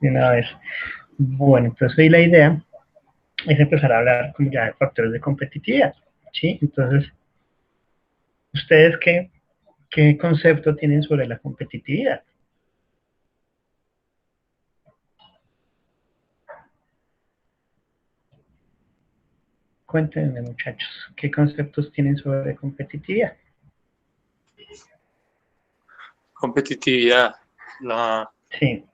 de una vez. Bueno, entonces hoy la idea es empezar a hablar como ya de factores de competitividad, ¿sí? Entonces, ¿ustedes qué concepto tienen sobre la competitividad? Cuéntenme, muchachos, ¿qué conceptos tienen sobre competitividad? Competitividad. Sí.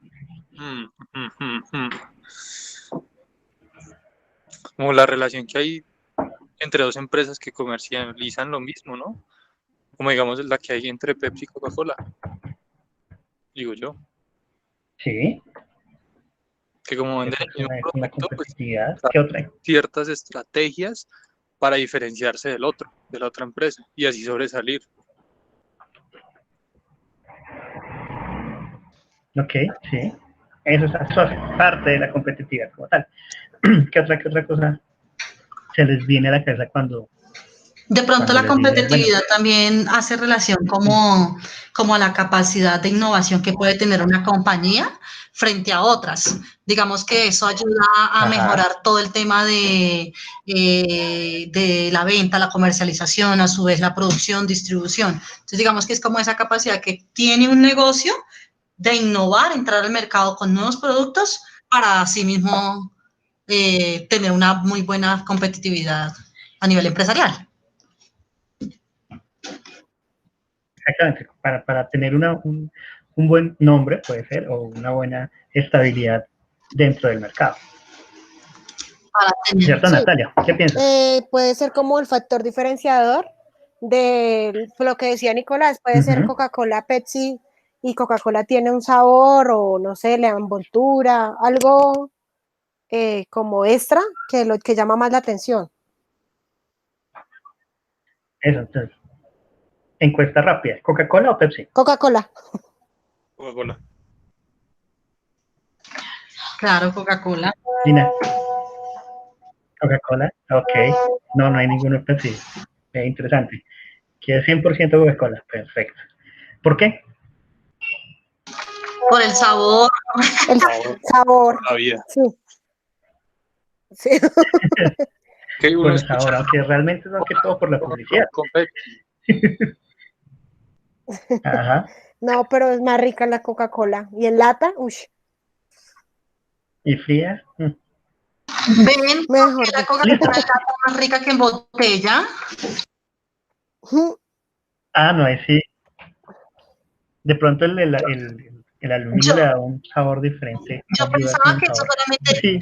Como la relación que hay entre dos empresas que comercializan lo mismo, ¿no? Como digamos la que hay entre Pepsi y Coca-Cola, digo yo. Sí. Que como venden Esa el mismo es una producto, pues competitividad. ¿Qué otra? ciertas estrategias para diferenciarse de la otra empresa, y así sobresalir. Ok, sí. Eso hace parte de la competitividad como tal. ¿Qué otra cosa se les viene a la cabeza De pronto la les dicen, bueno, competitividad también hace relación como a la capacidad de innovación que puede tener una compañía frente a otras? Digamos que eso ayuda a mejorar todo el tema de la venta, la comercialización, a su vez la producción, distribución. Entonces digamos que es como esa capacidad que tiene un negocio de innovar, entrar al mercado con nuevos productos para así mismo tener una muy buena competitividad a nivel empresarial. exactamente, para tener un buen nombre, puede ser, o una buena estabilidad dentro del mercado. ¿Cierto, Sí. Natalia? ¿Qué piensas? Puede ser como el factor diferenciador de lo que decía Nicolás, puede ser Coca-Cola, Pepsi, y Coca-Cola tiene un sabor o no sé, la envoltura, algo como extra que llama más la atención. Eso, entonces, encuesta rápida, ¿Coca-Cola o Pepsi? Coca-Cola. Coca-Cola. Claro, Coca-Cola. Gina. Coca-Cola, ok. No hay ninguno Pepsi. Interesante. ¿Quieres 100% Coca-Cola? Perfecto. ¿Por qué? Por el sabor. El sabor. La vida. Sí. Sí. Que Por uno el sabor, escucha aunque realmente no que todo por la publicidad. con Pepsi. Ajá. No, pero es más rica la Coca-Cola. Y en lata, uy. ¿Y fría? Ven, Mejor la dicho. Coca-Cola es más rica que en botella. Ah, no, ahí sí. De pronto el aluminio le da un sabor diferente, ayuda con el sabor. Sí.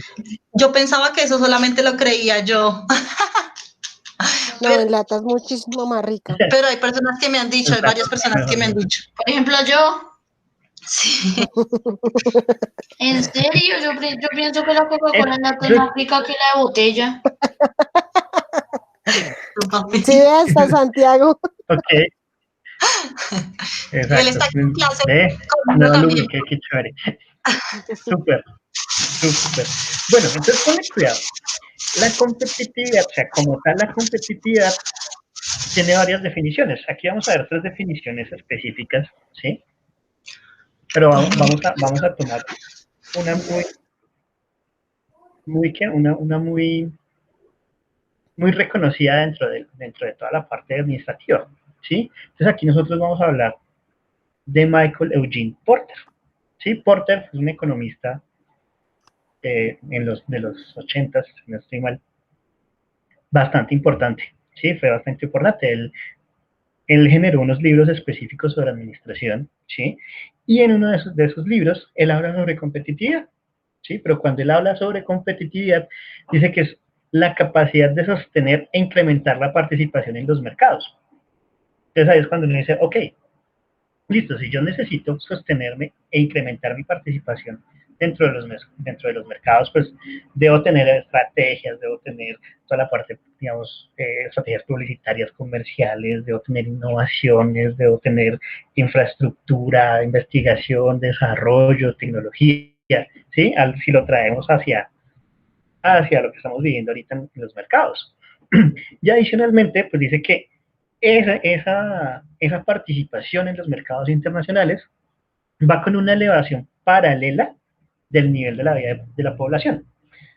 Yo pensaba que eso solamente lo creía yo. No, en lata es muchísimo más rica. Pero hay personas que me han dicho, hay varias personas que me han dicho. Por ejemplo, yo. Sí. ¿En serio? Yo pienso que la Coca-Cola en lata es más rica que la de botella. Sí, hasta Santiago. Ok. Exacto. Él está en clase No, también. qué chévere. Súper. Bueno, entonces ponle cuidado. La competitividad, o sea, como tal la competitividad tiene varias definiciones. Aquí vamos a ver 3 definiciones específicas, ¿sí? Pero vamos a tomar una muy reconocida dentro de toda la parte administrativa, ¿sí? Entonces aquí nosotros vamos a hablar de Michael Eugene Porter, ¿sí? Porter es un economista de los 80, si no estoy mal, bastante importante, ¿sí? Fue bastante importante. Él generó unos libros específicos sobre administración, ¿sí? Y en uno de esos libros, él habla sobre competitividad, ¿sí? Pero cuando él habla sobre competitividad, dice que es la capacidad de sostener e incrementar la participación en los mercados. Entonces ahí es cuando uno dice, ok, listo, si yo necesito sostenerme e incrementar mi participación dentro de los mercados, pues debo tener estrategias, debo tener toda la parte, digamos, estrategias publicitarias, comerciales, debo tener innovaciones, debo tener infraestructura, investigación, desarrollo, tecnología, ¿sí? Si lo traemos hacia lo que estamos viviendo ahorita en los mercados. Y adicionalmente, pues dice que esa participación en los mercados internacionales va con una elevación paralela del nivel de la vida de la población.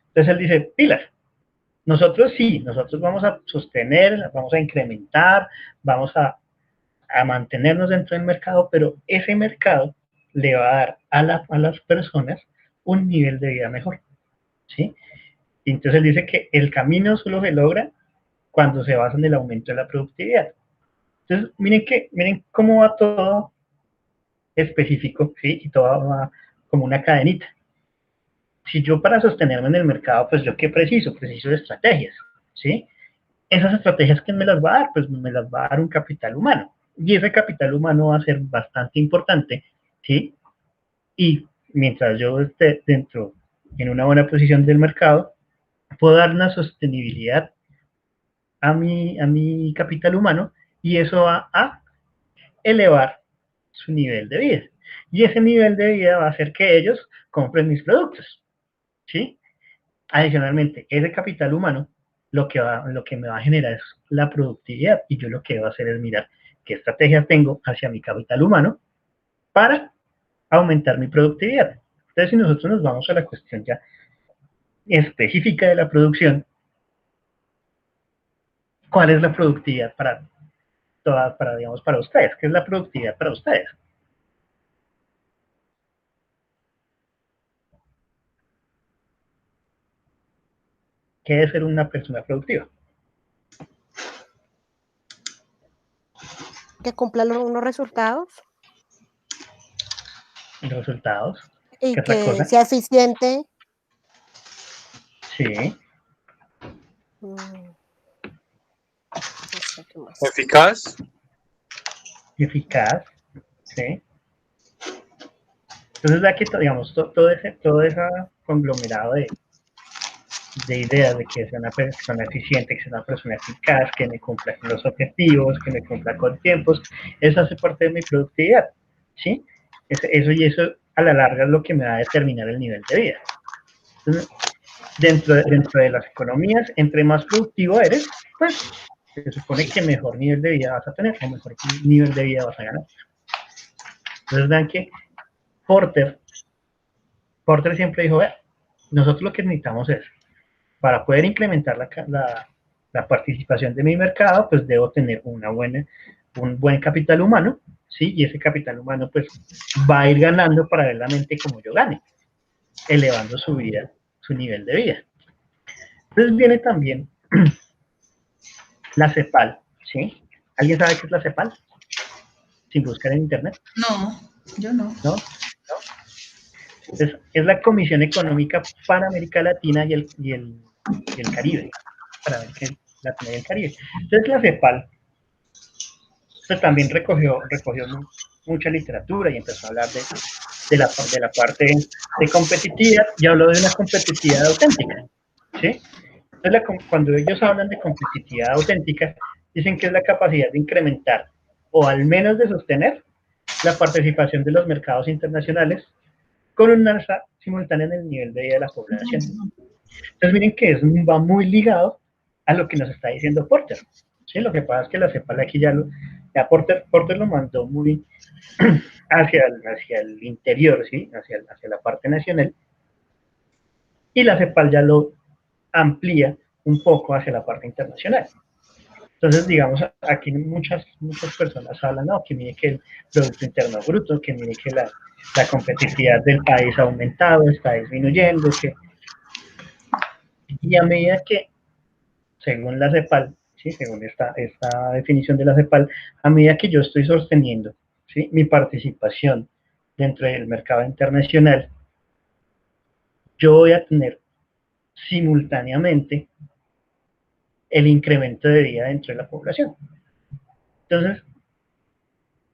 Entonces él dice, pilas, nosotros sí, nosotros vamos a sostener, vamos a incrementar, vamos a mantenernos dentro del mercado, pero ese mercado le va a dar a las personas un nivel de vida mejor, ¿sí? Y entonces él dice que el camino solo se logra cuando se basa en el aumento de la productividad. Entonces, miren cómo va todo específico, ¿sí? Y todo va como una cadenita. Si yo para sostenerme en el mercado, pues yo qué preciso de estrategias, ¿sí? Esas estrategias, ¿quién me las va a dar? Pues me las va a dar un capital humano. Y ese capital humano va a ser bastante importante, ¿sí? Y mientras yo esté dentro, en una buena posición del mercado, puedo dar una sostenibilidad a mi capital humano y eso va a elevar su nivel de vida. Y ese nivel de vida va a hacer que ellos compren mis productos, ¿sí? Adicionalmente, ese capital humano lo que me va a generar es la productividad y yo lo que voy a hacer es mirar qué estrategia tengo hacia mi capital humano para aumentar mi productividad. Entonces, si nosotros nos vamos a la cuestión ya específica de la producción, ¿cuál es la productividad digamos, para ustedes? ¿Qué es la productividad para ustedes? ¿Qué debe ser una persona productiva? Que cumpla unos resultados Los resultados. y ¿Qué otra que cosa? sea eficiente. Sí. No sé qué más. Eficaz. Eficaz. Sí. Entonces, aquí, digamos, todo ese conglomerado de ideas de que sea una persona eficiente, que sea una persona eficaz, que me cumpla con los objetivos, que me cumpla con tiempos, eso hace parte de mi productividad, ¿sí? Eso a la larga es lo que me va a determinar el nivel de vida. Entonces, dentro de las economías, entre más productivo eres, pues se supone que mejor nivel de vida vas a tener, o mejor nivel de vida vas a ganar. Entonces, vean que Porter siempre dijo, nosotros lo que necesitamos es, para poder incrementar la participación de mi mercado, pues debo tener un buen capital humano, ¿sí? Y ese capital humano, pues, va a ir ganando paralelamente como yo gane, elevando su vida, su nivel de vida. Entonces viene también la CEPAL, ¿sí? ¿Alguien sabe qué es la CEPAL? Sin buscar en internet. No, yo no. ¿No? Es la Comisión Económica para América Latina y el Caribe. Para América Latina y el Caribe. Entonces la CEPAL pues, también recogió mucha literatura y empezó a hablar de la parte de competitividad y habló de una competitividad auténtica. ¿Sí? Entonces, cuando ellos hablan de competitividad auténtica, dicen que es la capacidad de incrementar o al menos de sostener la participación de los mercados internacionales con un alza simultánea en el nivel de vida de la población. Entonces miren que eso va muy ligado a lo que nos está diciendo Porter. ¿Sí? Lo que pasa es que la CEPAL aquí ya Porter lo mandó muy hacia el interior, ¿sí? hacia la parte nacional, y la CEPAL ya lo amplía un poco hacia la parte internacional. Entonces, digamos, aquí muchas personas hablan, no, que mire que el Producto Interno Bruto, que mire que la competitividad del país ha aumentado, está disminuyendo, y a medida que, según la CEPAL, ¿sí? Según esta definición de la CEPAL, a medida que yo estoy sosteniendo, ¿sí? Mi participación dentro del mercado internacional, yo voy a tener simultáneamente el incremento de vida dentro de la población. Entonces,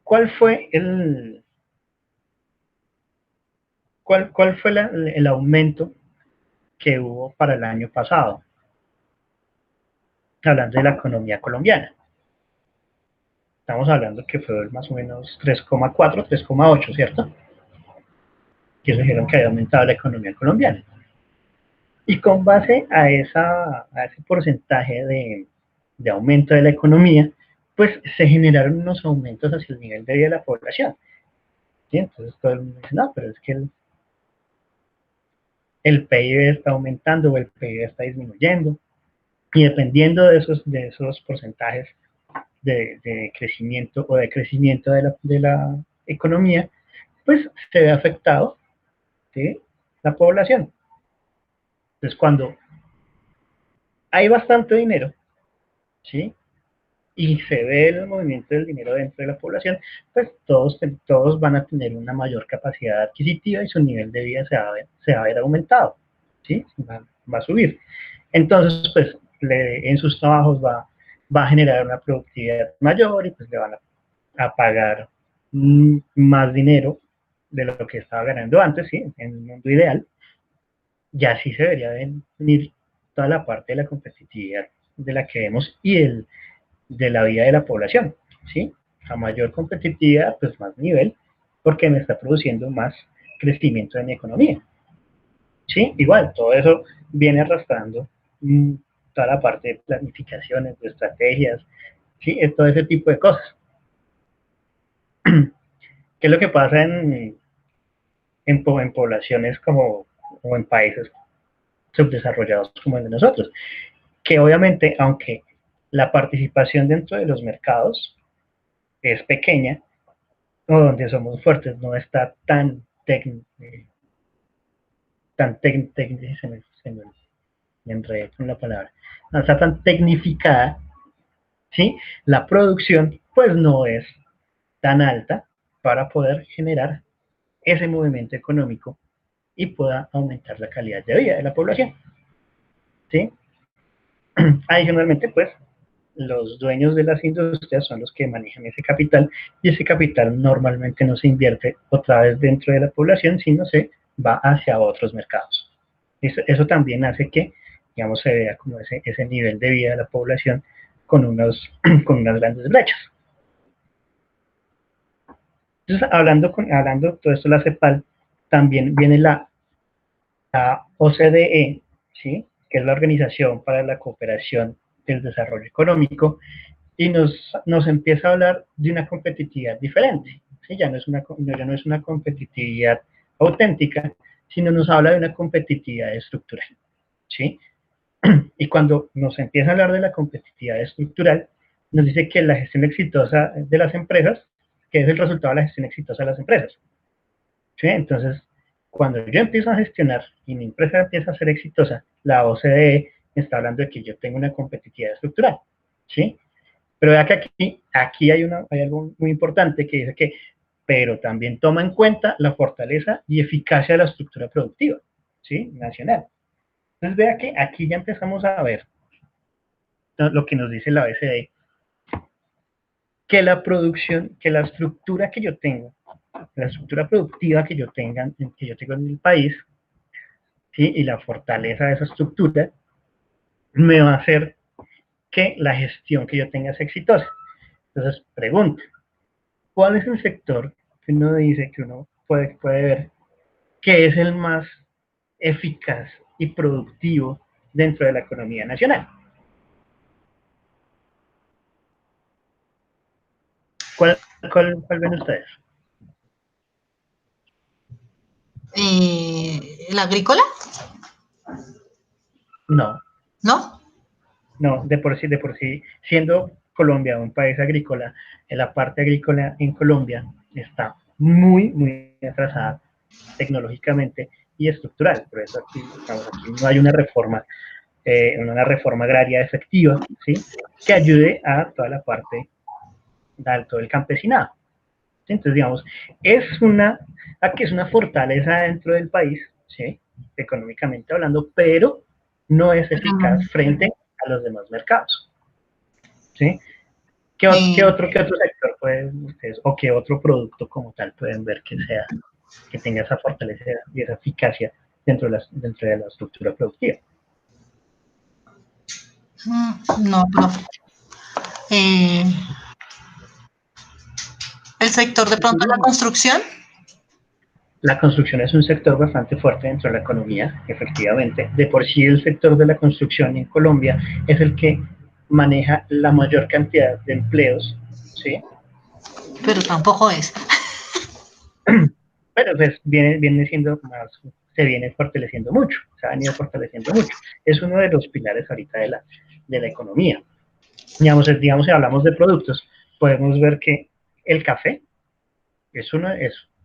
¿cuál fue el aumento que hubo para el año pasado? Hablando de la economía colombiana. Estamos hablando que fue más o menos 3,4, 3,8, ¿cierto? Que se dijeron que había aumentado la economía colombiana. Y con base a ese porcentaje de aumento de la economía, pues se generaron unos aumentos hacia el nivel de vida de la población. ¿Sí? Entonces todo el mundo dice, no, pero es que el PIB está aumentando o el PIB está disminuyendo. Y dependiendo de esos porcentajes de crecimiento o decrecimiento de la economía, pues se ve afectado, ¿sí?, la población. Entonces, cuando hay bastante dinero, ¿sí?, y se ve el movimiento del dinero dentro de la población, pues todos van a tener una mayor capacidad adquisitiva y su nivel de vida se va a ver aumentado, ¿sí?, va a subir. Entonces, pues, en sus trabajos va a generar una productividad mayor y pues le van a pagar más dinero de lo que estaba ganando antes, ¿sí?, en el mundo ideal. Y así se debería venir toda la parte de la competitividad de la que vemos y de la vida de la población, ¿sí? A mayor competitividad, pues más nivel, porque me está produciendo más crecimiento de mi economía, ¿sí? Igual, todo eso viene arrastrando toda la parte de planificaciones, de estrategias, ¿sí? Es todo ese tipo de cosas. ¿Qué es lo que pasa en poblaciones o en países subdesarrollados como el de nosotros? Que obviamente, aunque la participación dentro de los mercados es pequeña, o donde somos fuertes, no está tan me enredé con la palabra, no está tan tecnificada, ¿sí? La producción, pues no es tan alta para poder generar ese movimiento económico y pueda aumentar la calidad de vida de la población, ¿sí? Adicionalmente, pues, los dueños de las industrias son los que manejan ese capital y ese capital normalmente no se invierte otra vez dentro de la población, sino se va hacia otros mercados. Eso también hace que, digamos, se vea como ese nivel de vida de la población con unas grandes brechas. Entonces, hablando todo esto, la CEPAL, también viene la OCDE, ¿sí?, que es la Organización para la Cooperación del Desarrollo Económico, y nos empieza a hablar de una competitividad diferente, ¿sí? Ya no es una competitividad auténtica, sino nos habla de una competitividad estructural, ¿sí? Y cuando nos empieza a hablar de la competitividad estructural, nos dice que la gestión exitosa de las empresas, que es el resultado de la gestión exitosa de las empresas, ¿sí? Entonces, cuando yo empiezo a gestionar y mi empresa empieza a ser exitosa, la OCDE me está hablando de que yo tengo una competitividad estructural, ¿sí? Pero vea que aquí hay algo muy importante que dice que, pero también toma en cuenta la fortaleza y eficacia de la estructura productiva, ¿sí?, nacional. Entonces vea que aquí ya empezamos a ver lo que nos dice la OECD, que la producción, que la estructura que yo tengo, la estructura productiva que yo tengo en el país, ¿sí?, y la fortaleza de esa estructura, me va a hacer que la gestión que yo tenga sea exitosa. Entonces, pregunta, ¿cuál es el sector que uno dice, que uno puede ver, que es el más eficaz y productivo dentro de la economía nacional? ¿Cuál ven ustedes? ¿El agrícola? No. ¿No? No, de por sí, siendo Colombia un país agrícola, en la parte agrícola en Colombia está muy, muy atrasada tecnológicamente y estructural. Por eso aquí no hay una reforma agraria efectiva, ¿sí?, que ayude a toda la parte de todo el campesinado. Entonces, digamos, aquí es una fortaleza dentro del país, ¿sí?, económicamente hablando, pero no es eficaz frente a los demás mercados, ¿sí? ¿Qué otro sector pueden ustedes, o qué otro producto como tal pueden ver que tenga esa fortaleza y esa eficacia dentro de la estructura productiva? No, profe. ¿El sector de pronto de la construcción? La construcción es un sector bastante fuerte dentro de la economía, efectivamente. De por sí el sector de la construcción en Colombia es el que maneja la mayor cantidad de empleos, ¿sí? Pero tampoco es. Pero pues viene siendo más, se viene fortaleciendo mucho, se ha venido fortaleciendo mucho. Es uno de los pilares ahorita de la economía. Digamos, si hablamos de productos, podemos ver que el café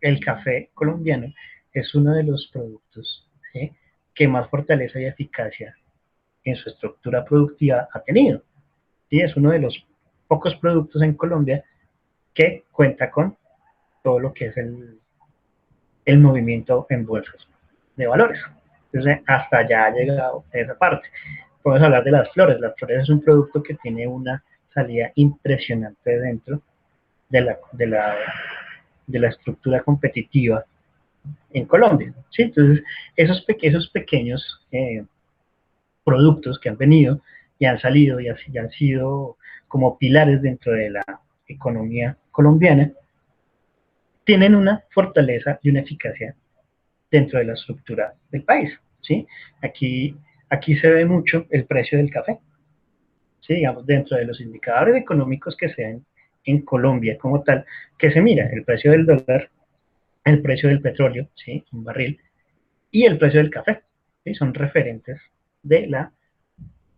el café colombiano es uno de los productos, ¿sí?, que más fortaleza y eficacia en su estructura productiva ha tenido. ¿Sí? Es uno de los pocos productos en Colombia que cuenta con todo lo que es el movimiento en bolsas de valores. Entonces, hasta allá ha llegado esa parte. Podemos hablar de las flores. Las flores es un producto que tiene una salida impresionante dentro de la estructura competitiva en Colombia. ¿Sí? Entonces, esos pequeños productos que han venido y han salido y han sido como pilares dentro de la economía colombiana, tienen una fortaleza y una eficacia dentro de la estructura del país. ¿Sí? Aquí se ve mucho el precio del café. ¿Sí? Digamos, dentro de los indicadores económicos que se ven en Colombia como tal, que se mira el precio del dólar, el precio del petróleo, ¿sí?, un barril, y el precio del café, ¿sí?, son referentes de la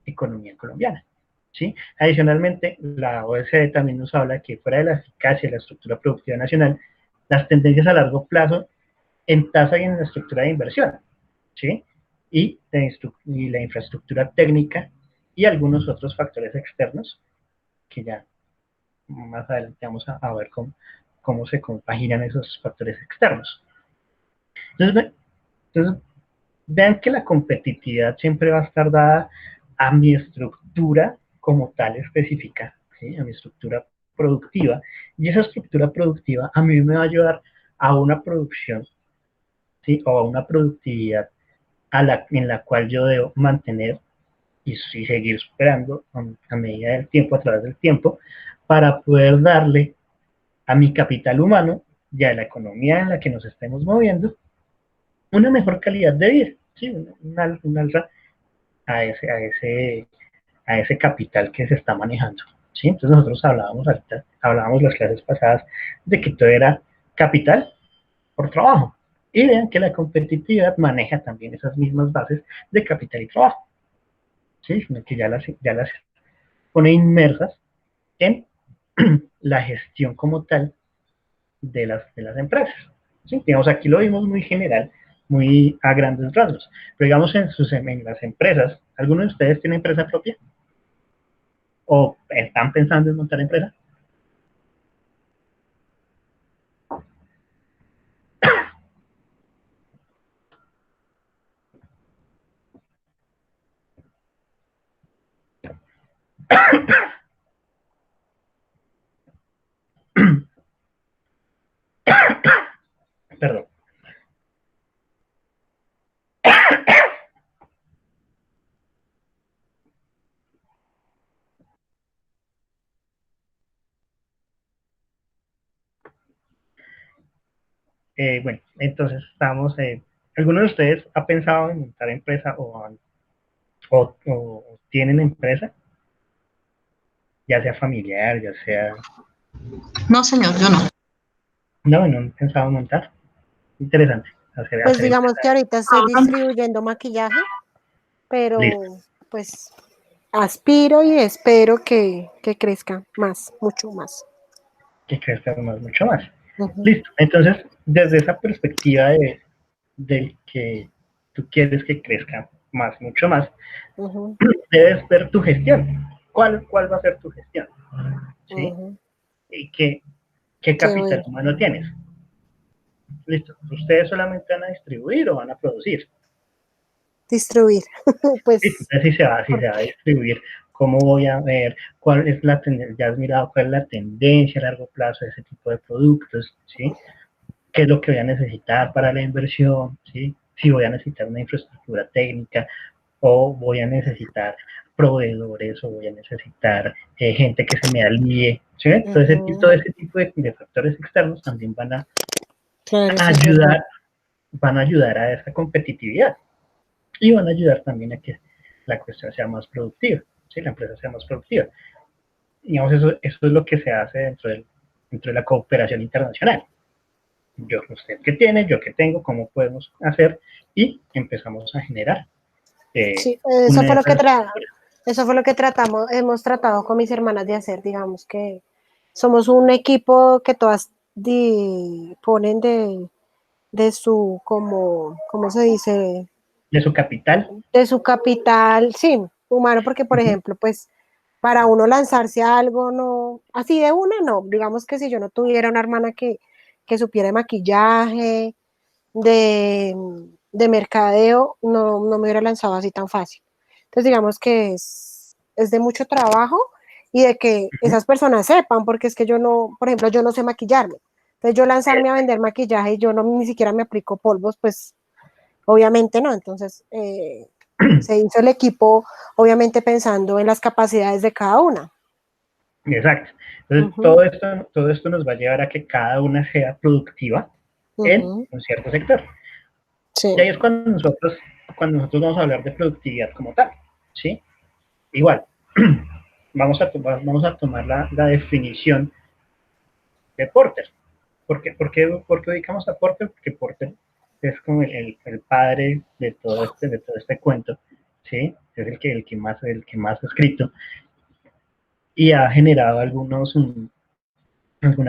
economía colombiana. ¿Sí? Adicionalmente, la OECD también nos habla que fuera de la eficacia de la estructura productiva nacional, las tendencias a largo plazo en tasa y en la estructura de inversión, ¿sí?, y la infraestructura técnica y algunos otros factores externos que ya más adelante vamos a ver cómo se compaginan esos factores externos. Entonces, vean que la competitividad siempre va a estar dada a mi estructura como tal específica, ¿sí?, a mi estructura productiva, y esa estructura productiva a mí me va a ayudar a una producción, ¿sí?, o a una productividad en la cual yo debo mantener y seguir superando a medida del tiempo, a través del tiempo, para poder darle a mi capital humano y a la economía en la que nos estemos moviendo una mejor calidad de vida, ¿sí?, un alza a ese capital que se está manejando. ¿Sí? Entonces nosotros hablábamos las clases pasadas de que todo era capital por trabajo. Y vean que la competitividad maneja también esas mismas bases de capital y trabajo. ¿Sí? Que ya las pone inmersas en la gestión como tal de las empresas. ¿Sí? Digamos, aquí lo vimos muy general, muy a grandes rasgos. Pero digamos, en las empresas, ¿algunos de ustedes tienen empresa propia? ¿O están pensando en montar empresa? Perdón. Bueno, entonces estamos, ¿alguno de ustedes ha pensado en montar empresa o tienen empresa? Ya sea familiar, ya sea... No, señor, yo no. No han pensado en montar. Interesante. Pues digamos empresa. que ahorita estoy distribuyendo maquillaje, pero Listo. pues aspiro y espero que crezca más, mucho más. Que crezca mucho más. Ujú. Listo. Entonces, desde esa perspectiva del que tú quieres que crezca más, mucho más, Ujú, debes ver tu gestión. ¿Cuál va a ser tu gestión? ¿Sí? ujú. ¿Y qué Qué capital bueno. humano tienes? Listo. ¿Ustedes solamente van a distribuir o van a producir? Distribuir. Listo. Pues, Entonces, si se va a distribuir, ¿cómo voy a ver cuál es la tendencia? Ya has mirado cuál es la tendencia a largo plazo de ese tipo de productos, ¿sí? ¿Qué es lo que voy a necesitar para la inversión? ¿Sí? Si voy a necesitar una infraestructura técnica o voy a necesitar proveedores o voy a necesitar gente que se me alíe, ¿sí? Todo ese tipo de factores externos también claro, eso es verdad. ayudar, van a ayudar a esa competitividad y van a ayudar también a que la cuestión sea más productiva, ¿sí? La empresa sea más productiva. Digamos, eso es lo que se hace dentro de la cooperación internacional. usted qué tiene, yo qué tengo, cómo podemos hacer, y empezamos a generar Sí, una infraestructura. eso fue lo que hemos tratado con mis hermanas de hacer, digamos que somos un equipo que todas ponen de su, como, ¿cómo se dice? De su capital. De su capital, sí, humano, porque por Ujú. ejemplo, pues para uno lanzarse a algo, no, así de una, no, digamos que si yo no tuviera una hermana que supiera de maquillaje, de, de mercadeo, no me hubiera lanzado así tan fácil. Entonces digamos que es de mucho trabajo y de que Ujú. esas personas sepan, porque es que yo no, por ejemplo, yo no sé maquillarme. Entonces yo lanzarme a vender maquillaje y yo no ni siquiera me aplico polvos, pues obviamente no. Entonces se hizo el equipo, obviamente pensando en las capacidades de cada una. Exacto. Entonces, Ujú, todo esto nos va a llevar a que cada una sea productiva en ujú, un cierto sector. sí. Y ahí es cuando nosotros vamos a hablar de productividad como tal, ¿sí? Igual, vamos a tomar la definición de Porter. ¿Por qué ubicamos a Porter? Porque Porter es como el padre de todo este cuento, ¿sí? Es el que más ha escrito y ha generado algunas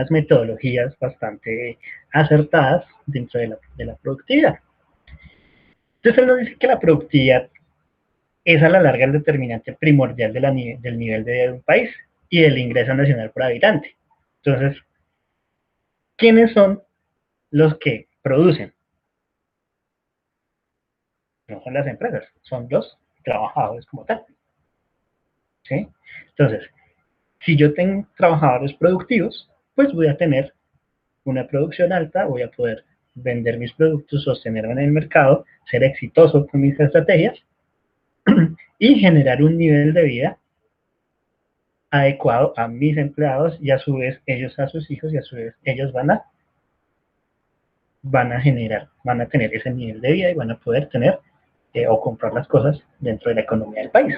metodologías bastante acertadas dentro de la productividad. Entonces él nos dice que la productividad es a la larga el determinante primordial del nivel de vida de un país y del ingreso nacional por habitante. Entonces, ¿quiénes son los que producen? No son las empresas, son los trabajadores como tal. ¿Sí? Entonces, si yo tengo trabajadores productivos, pues voy a tener una producción alta, voy a poder vender mis productos, sostenerme en el mercado, ser exitoso con mis estrategias y generar un nivel de vida adecuado a mis empleados y a su vez ellos a sus hijos y a su vez ellos van a tener ese nivel de vida y van a poder tener o comprar las cosas dentro de la economía del país.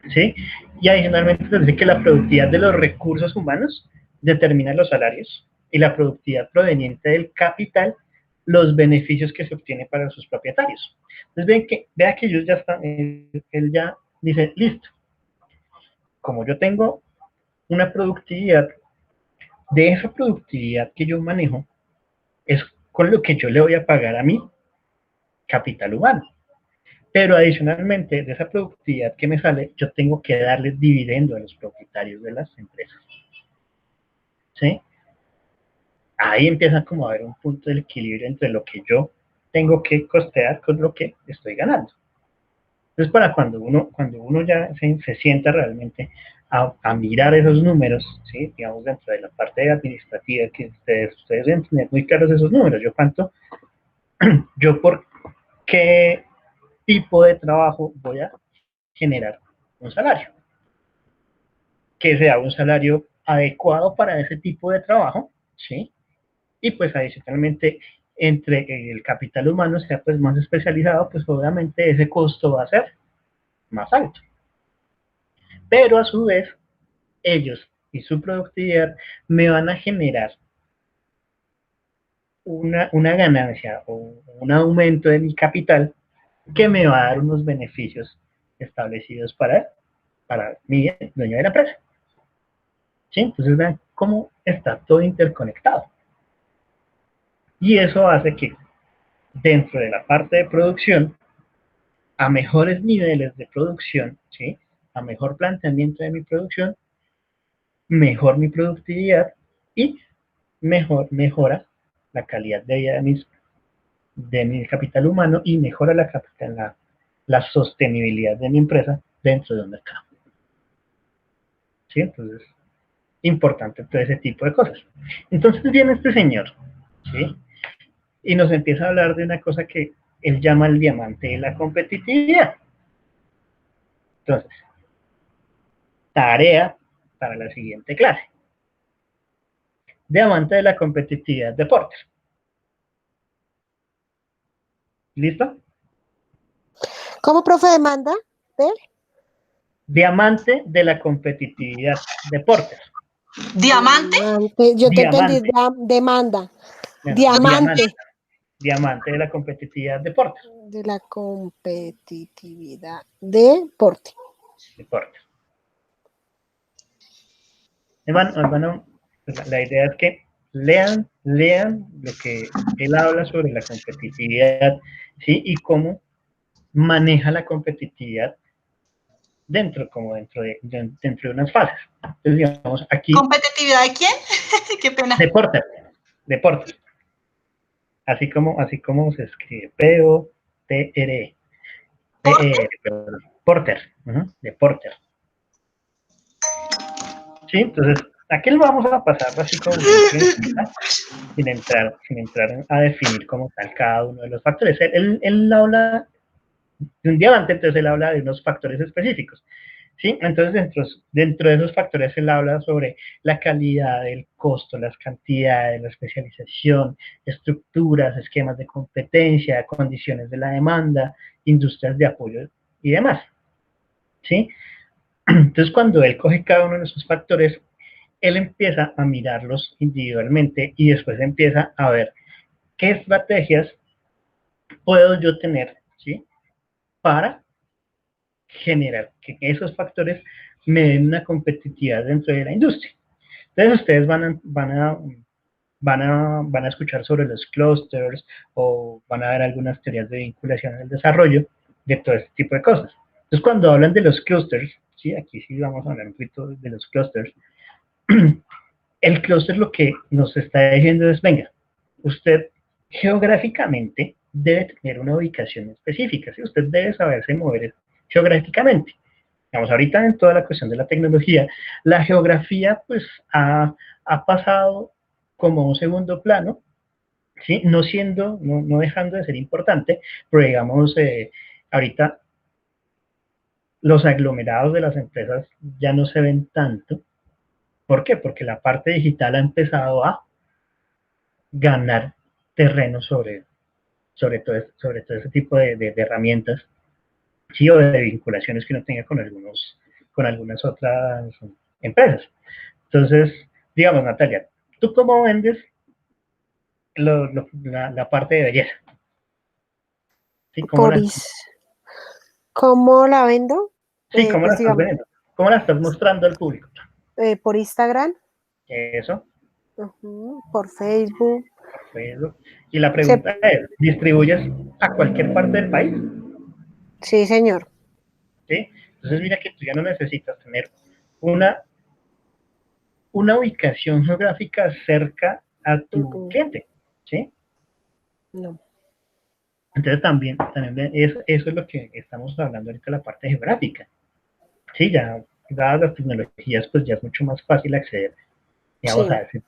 ¿Sí? Y adicionalmente se dice que la productividad de los recursos humanos determina los salarios y la productividad proveniente del capital los beneficios que se obtiene para sus propietarios. Entonces vea que ellos ya están, él ya dice, listo, como yo tengo una productividad, de esa productividad que yo manejo, es con lo que yo le voy a pagar a mi capital humano. Pero adicionalmente de esa productividad que me sale, yo tengo que darles dividendo a los propietarios de las empresas. ¿Sí? Ahí empieza como a haber un punto de equilibrio entre lo que yo tengo que costear con lo que estoy ganando. Entonces, para cuando uno ya se sienta realmente a mirar esos números, ¿sí? Digamos, dentro de la parte administrativa, que ustedes deben tener muy claros esos números. Yo por qué tipo de trabajo voy a generar un salario. Que sea un salario adecuado para ese tipo de trabajo, ¿sí? Y pues adicionalmente, entre el capital humano sea pues más especializado, pues obviamente ese costo va a ser más alto. Pero a su vez, ellos y su productividad me van a generar una ganancia o un aumento de mi capital que me va a dar unos beneficios establecidos para mí, el dueño de la empresa. ¿Sí? Entonces vean cómo está todo interconectado. Y eso hace que dentro de la parte de producción, a mejores niveles de producción, ¿sí? A mejor planteamiento de mi producción, mejor mi productividad y mejora la calidad de vida de mi capital humano y mejora la sostenibilidad de mi empresa dentro de un mercado. ¿Sí? Entonces, importante todo ese tipo de cosas. Entonces viene este señor, ¿sí? Y nos empieza a hablar de una cosa que él llama el diamante de la competitividad. Entonces, tarea para la siguiente clase. Diamante de la competitividad de Porter. ¿Listo? ¿Cómo, profe, demanda? ¿Ver? Diamante de la competitividad de Porter. Diamante. Yo te entendí, Diamante. demanda. Diamante. Diamante de la competitividad de Porter. De la competitividad de Porter. De Porter. Bueno, la idea es que lean lo que él habla sobre la competitividad, ¿sí? Y cómo maneja la competitividad dentro de unas fases. Entonces, digamos, aquí... ¿Competitividad de quién? Qué pena. De Porter. Así como se escribe, P-O-T-R-E. Porter, de Porter. Sí, entonces, aquí lo vamos a pasar así como sin entrar a definir como tal cada uno de los factores. Él habla de un diamante, entonces él habla de unos factores específicos. ¿Sí? Entonces, dentro de esos factores, él habla sobre la calidad, el costo, las cantidades, la especialización, estructuras, esquemas de competencia, condiciones de la demanda, industrias de apoyo y demás. ¿Sí? Entonces, cuando él coge cada uno de esos factores, él empieza a mirarlos individualmente y después empieza a ver qué estrategias puedo yo tener, ¿sí? Para generar que esos factores me den una competitividad dentro de la industria. Entonces ustedes van a escuchar sobre los clusters o van a ver algunas teorías de vinculación en el desarrollo de todo este tipo de cosas. Entonces cuando hablan de los clusters, ¿sí? Aquí sí vamos a hablar un poquito de los clusters. El clúster lo que nos está diciendo es, venga, usted geográficamente debe tener una ubicación específica, ¿sí? Usted debe saberse mover geográficamente. Digamos, ahorita en toda la cuestión de la tecnología, la geografía pues ha pasado como un segundo plano, ¿sí? No dejando de ser importante, pero digamos, ahorita los aglomerados de las empresas ya no se ven tanto. ¿Por qué? Porque la parte digital ha empezado a ganar terreno sobre todo ese tipo de herramientas, ¿sí? O de vinculaciones que uno tenga con algunas otras empresas. Entonces, digamos, Natalia, ¿tú cómo vendes la parte de belleza? ¿Sí? ¿Cómo la vendo? Sí, ¿cómo la estás vendiendo? ¿Cómo la estás mostrando al público? Por Instagram. Eso. Por Facebook. Y la pregunta es, ¿distribuyes a cualquier parte del país? Sí, señor. ¿Sí? Entonces mira que tú ya no necesitas tener una ubicación geográfica cerca a tu cliente, ¿sí? No. Entonces también eso es lo que estamos hablando ahorita, la parte geográfica. Sí, ya dadas las tecnologías, pues ya es mucho más fácil acceder, digamos, a ese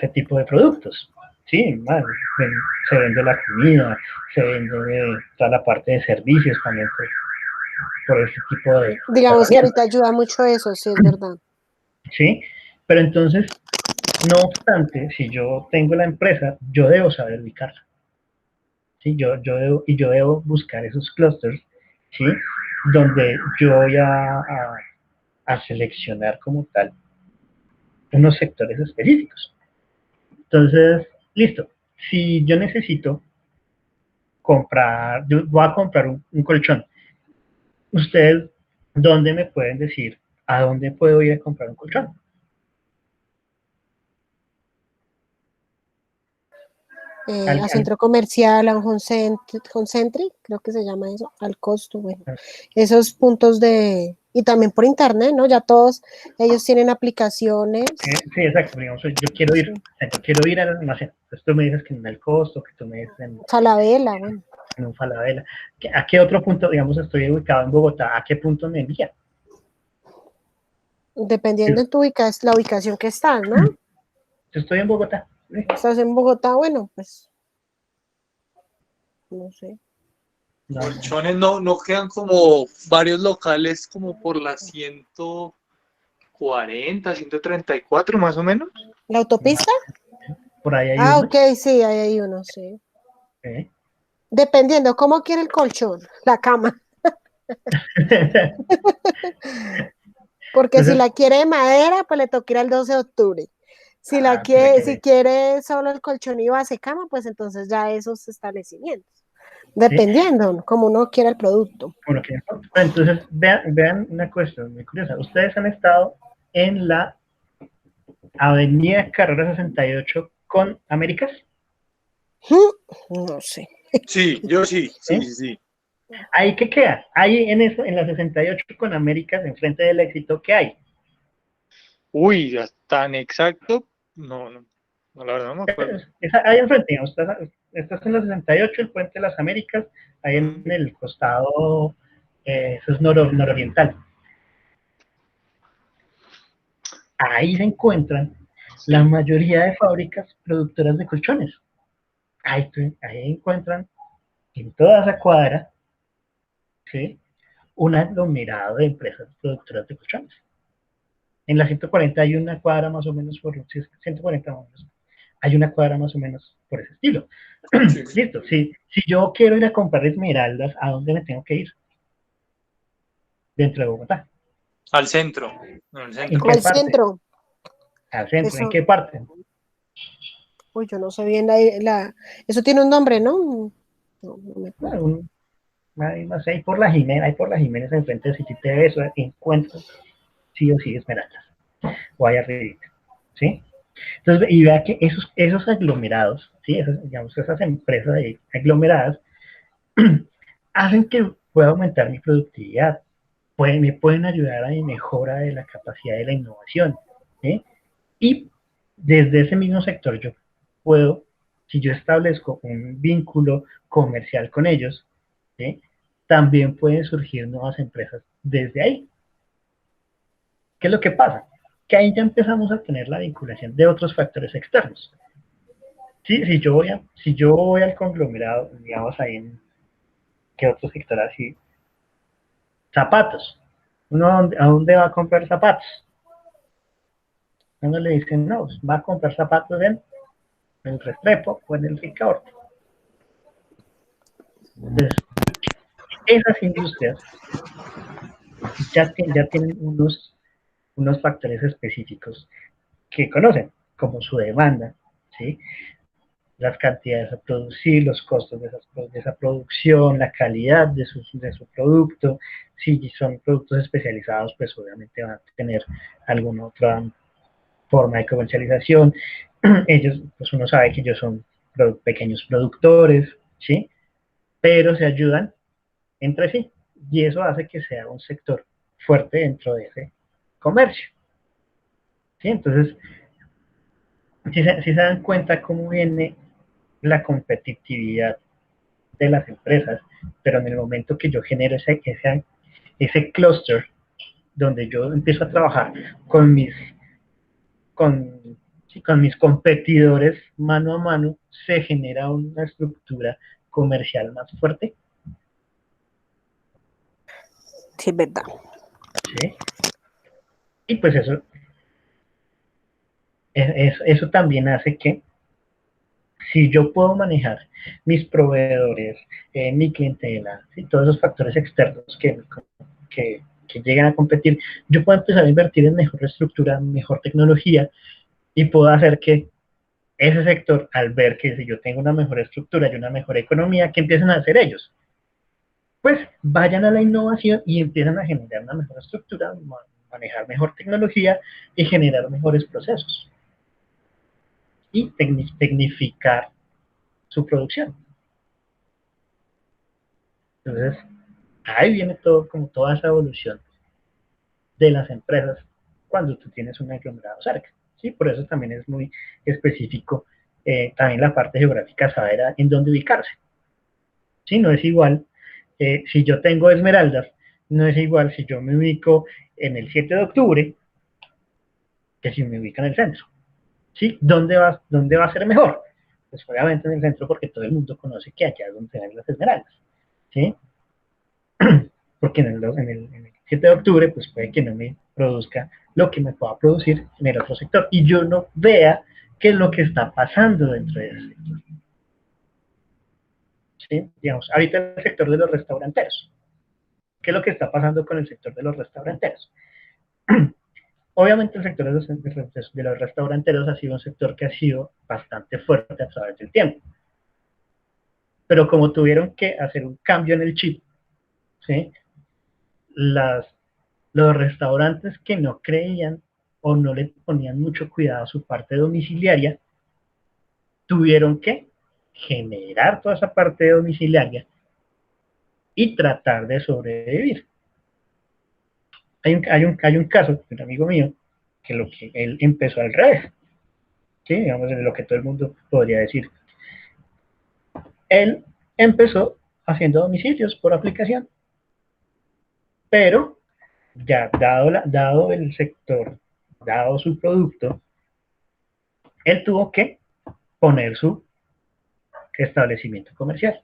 tipo de productos. Sí, se vende la comida, se vende toda la parte de servicios también por ese tipo de... Digamos que ahorita ayuda mucho eso, sí, es verdad. Sí, pero entonces, no obstante, si yo tengo la empresa, yo debo saber ubicarla. ¿Sí? Yo debo buscar esos clusters, ¿sí? Donde yo voy a seleccionar como tal unos sectores específicos. Entonces, listo. Si yo necesito yo voy a comprar un colchón, ¿ustedes dónde me pueden decir a dónde puedo ir a comprar un colchón? A centro comercial, a un Home creo que se llama eso, al costo, bueno. Esos puntos y también por internet, ¿no? Ya todos ellos tienen aplicaciones. Sí, exacto. Digamos, yo quiero ir al almacén. Entonces tú me dices que en el costo, que tú me dices en Falabella, bueno. En un Falabella. ¿A qué otro punto, digamos, estoy ubicado en Bogotá? ¿A qué punto me envía? Dependiendo de la ubicación que estás, ¿no? Yo estoy en Bogotá. Estás en Bogotá, bueno, pues no sé. Colchones no quedan como varios locales como por las 140, 134 más o menos. ¿La autopista? Por ahí hay uno. Ok, sí, ahí hay uno, sí. ¿Eh? Dependiendo, ¿cómo quiere el colchón? La cama. Porque entonces, si la quiere de madera, pues le toca ir al 12 de octubre. Si si quiere solo el colchón y base cama, pues entonces ya esos establecimientos. Dependiendo, como uno quiera el producto. Entonces, vean una cuestión muy curiosa. Ustedes han estado en la Avenida Carrera 68 con Américas. No sé. Sí, yo sí. ¿Ahí qué queda? Ahí en la 68 con Américas, enfrente del Éxito, ¿qué hay? Uy, tan exacto, no, la verdad no me acuerdo. Ahí enfrente, digamos, estás en la 68, el Puente de las Américas, ahí en el costado, eso es nororiental. Ahí se encuentran la mayoría de fábricas productoras de colchones. Ahí encuentran en toda esa cuadra, ¿sí?, un aglomerado de empresas productoras de colchones. En la 140 hay una cuadra más o menos por 140 más o menos. Hay una cuadra más o menos por ese estilo. Sí. Listo. Si yo quiero ir a comprar esmeraldas, ¿a dónde me tengo que ir? Dentro de Bogotá. Al centro. No, al centro. ¿En qué parte? Centro. Al centro. ¿En qué parte? Uy, yo no sé bien eso tiene un nombre, ¿no? No me acuerdo. No sé, hay por la Jiménez enfrente de City TV, eso encuentro sí o sí esmeraldas. O allá arriba, ¿sí? Entonces, y vea que esos aglomerados, ¿sí? Esas empresas aglomeradas hacen que pueda aumentar mi productividad, me pueden ayudar a mi mejora de la capacidad de la innovación, ¿sí? Y desde ese mismo sector yo puedo, si yo establezco un vínculo comercial con ellos, ¿sí?, también pueden surgir nuevas empresas desde ahí. ¿Qué es lo que pasa? Que ahí ya empezamos a tener la vinculación de otros factores externos. ¿Sí? Si yo voy al conglomerado, digamos ahí en qué otro sector así, zapatos. ¿Uno a dónde va a comprar zapatos? Uno le dicen, no, va a comprar zapatos en el Restrepo o en el Ricaurte. Entonces, esas industrias ya tienen unos factores específicos que conocen, como su demanda, ¿sí?, las cantidades a producir, los costos de esa producción, la calidad de su producto. Si son productos especializados, pues obviamente van a tener alguna otra forma de comercialización. Ellos, pues uno sabe que ellos son pequeños productores, ¿sí? Pero se ayudan entre sí, y eso hace que sea un sector fuerte dentro de ese comercio, ¿sí? Entonces, si se dan cuenta cómo viene la competitividad de las empresas, pero en el momento que yo genero ese clúster donde yo empiezo a trabajar con mis competidores mano a mano, se genera una estructura comercial más fuerte. Sí, es verdad. ¿Sí? Y pues eso también hace que, si yo puedo manejar mis proveedores, mi clientela, ¿sí?, todos esos factores externos que llegan a competir, yo puedo empezar a invertir en mejor estructura, mejor tecnología, y puedo hacer que ese sector, al ver que si yo tengo una mejor estructura y una mejor economía, ¿qué empiezan a hacer ellos? Pues vayan a la innovación y empiezan a generar una mejor estructura, manejar mejor tecnología y generar mejores procesos. Y tecnificar su producción. Entonces, ahí viene como toda esa evolución de las empresas cuando tú tienes un aglomerado cerca, ¿sí? Por eso también es muy específico, también la parte geográfica, saber en dónde ubicarse, ¿sí? No es igual, si yo tengo esmeraldas, no es igual si yo me ubico en el 7 de octubre que si me ubico en el centro, ¿sí? ¿Dónde va a ser mejor? Pues obviamente en el centro, porque todo el mundo conoce que allá es donde se ven las esmeraldas, ¿sí? Porque en el 7 de octubre, pues puede que no me produzca lo que me pueda producir en el otro sector, y yo no vea qué es lo que está pasando dentro de ese sector. ¿Sí? Digamos, ahorita el sector de los restauranteros. ¿Qué es lo que está pasando con el sector de los restauranteros? Obviamente el sector de los restauranteros ha sido un sector que ha sido bastante fuerte a través del tiempo. Pero como tuvieron que hacer un cambio en el chip, ¿sí? Los restaurantes que no creían o no le ponían mucho cuidado a su parte domiciliaria, tuvieron que generar toda esa parte domiciliaria y tratar de sobrevivir. Hay un caso de un amigo mío que él empezó al revés, ¿sí? Digamos, de lo que todo el mundo podría decir. Él empezó haciendo domicilios por aplicación, pero ya dado el sector, dado su producto, él tuvo que poner su establecimiento comercial.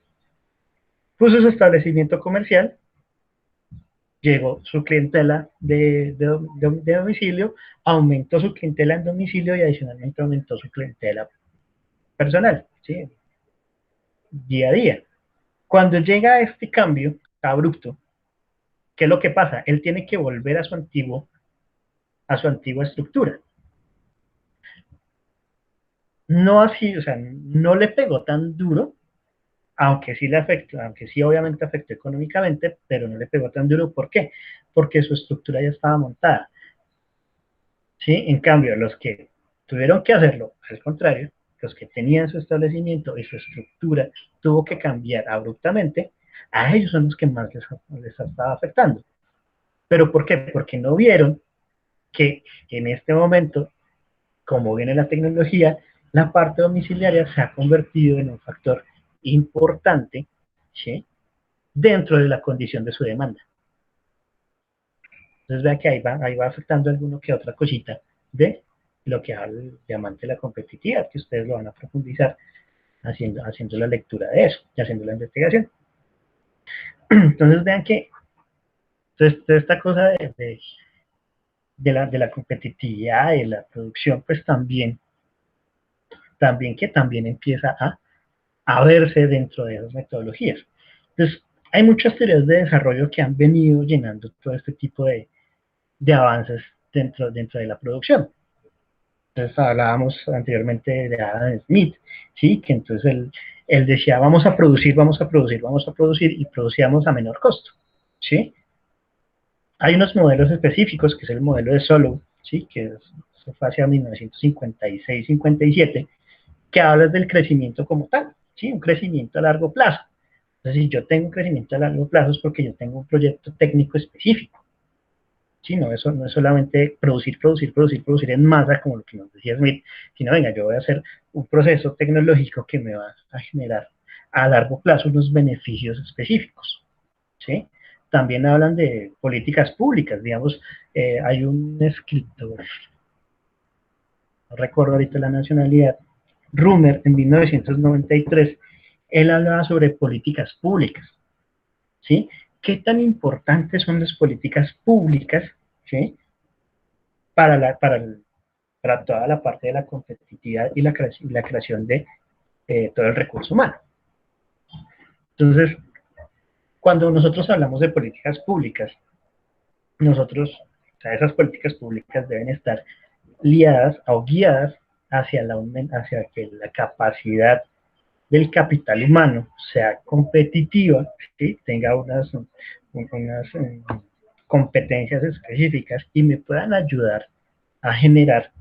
Puso su establecimiento comercial, llegó su clientela de domicilio, aumentó su clientela en domicilio y adicionalmente aumentó su clientela personal, ¿sí? Día a día. Cuando llega este cambio abrupto, ¿qué es lo que pasa? Él tiene que volver a su antigua estructura. No así, o sea, no le pegó tan duro, aunque sí le afectó, aunque sí obviamente afectó económicamente, pero no le pegó tan duro. ¿Por qué? Porque su estructura ya estaba montada. ¿Sí? En cambio, los que tuvieron que hacerlo, al contrario, los que tenían su establecimiento y su estructura tuvo que cambiar abruptamente, a ellos son los que más les estaba afectando. ¿Pero por qué? Porque no vieron que en este momento, como viene la tecnología, la parte domiciliaria se ha convertido en un factor importante, ¿sí? Dentro de la condición de su demanda. Entonces vea que ahí va afectando alguno que otra cosita de lo que habla el diamante de la competitividad, que ustedes lo van a profundizar haciendo la lectura de eso y haciendo la investigación. Entonces vean que esta cosa de la competitividad y la producción, pues también empieza a verse dentro de esas metodologías. Entonces, hay muchas teorías de desarrollo que han venido llenando todo este tipo de avances dentro de la producción. Entonces, hablábamos anteriormente de Adam Smith, ¿sí? Que entonces él decía, vamos a producir, y producíamos a menor costo, ¿sí? Hay unos modelos específicos, que es el modelo de Solow, ¿sí? Que se fue hacia 1956-57, que habla del crecimiento como tal, ¿sí? Un crecimiento a largo plazo. Entonces, si yo tengo un crecimiento a largo plazo es porque yo tengo un proyecto técnico específico. Sí, no es solamente producir en masa, como lo que nos decía Smith, sino, venga, yo voy a hacer un proceso tecnológico que me va a generar a largo plazo unos beneficios específicos. ¿Sí? También hablan de políticas públicas, digamos, hay un escritor, no recuerdo ahorita la nacionalidad, Rummer, en 1993, él hablaba sobre políticas públicas, ¿sí? ¿Qué tan importantes son las políticas públicas, ¿sí? para toda la parte de la competitividad y la creación de todo el recurso humano? Entonces, cuando nosotros hablamos de políticas públicas, esas políticas públicas deben estar liadas o guiadas hacia que la capacidad del capital humano sea competitiva, ¿sí? Tenga unas competencias específicas y me puedan ayudar a generar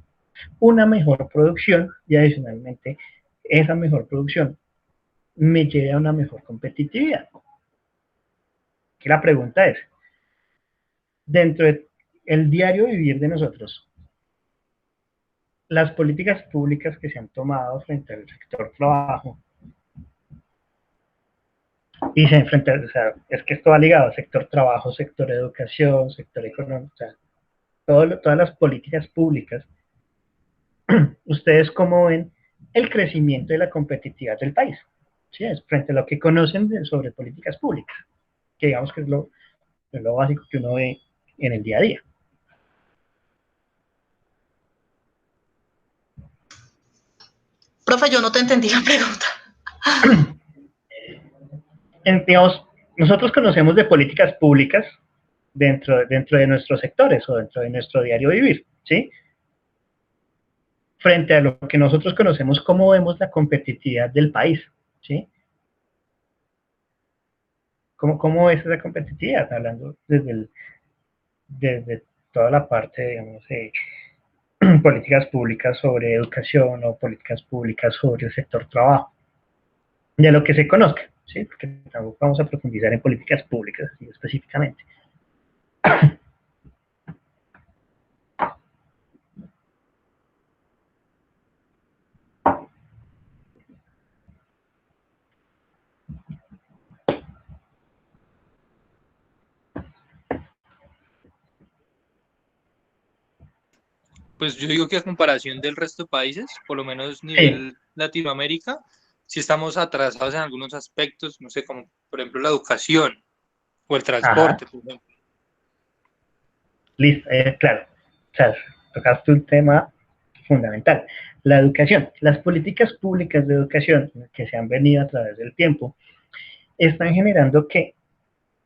una mejor producción y adicionalmente esa mejor producción me lleve a una mejor competitividad. Que la pregunta es, dentro del diario vivir de nosotros, las políticas públicas que se han tomado frente al sector trabajo y se enfrentan, o sea, es que esto va ligado al sector trabajo, sector educación, sector económico, o sea, todas las políticas públicas. ¿Ustedes cómo ven el crecimiento de la competitividad del país? ¿Sí? Es frente a lo que conocen sobre políticas públicas, que digamos que es lo básico que uno ve en el día a día. Profe, yo no te entendí la pregunta. Digamos, nosotros conocemos de políticas públicas dentro de nuestros sectores o dentro de nuestro diario vivir, ¿sí? Frente a lo que nosotros conocemos, cómo vemos la competitividad del país, ¿sí? ¿Cómo es esa competitividad? Hablando desde toda la parte, digamos, políticas públicas sobre educación o políticas públicas sobre el sector trabajo, de lo que se conozca, ¿sí? Porque tampoco vamos a profundizar en políticas públicas así, específicamente. Pues yo digo que a comparación del resto de países, por lo menos Sí, nivel Latinoamérica, sí estamos atrasados en algunos aspectos, no sé, como por ejemplo la educación o el ajá, transporte, por ejemplo. listo, claro. O sea, tocaste un tema fundamental. La educación, las políticas públicas de educación que se han venido a través del tiempo, están generando que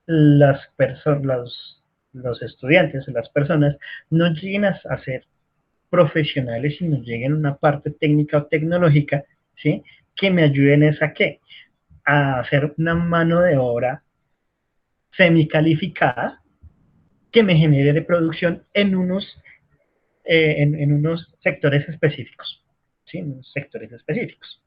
las personas, los estudiantes, las personas, no lleguen a ser profesionales y nos lleguen a una parte técnica o tecnológica, ¿sí? Que me ayuden es a qué? A hacer una mano de obra semicalificada que me genere de producción en unos sectores específicos, ¿sí? En unos sectores específicos.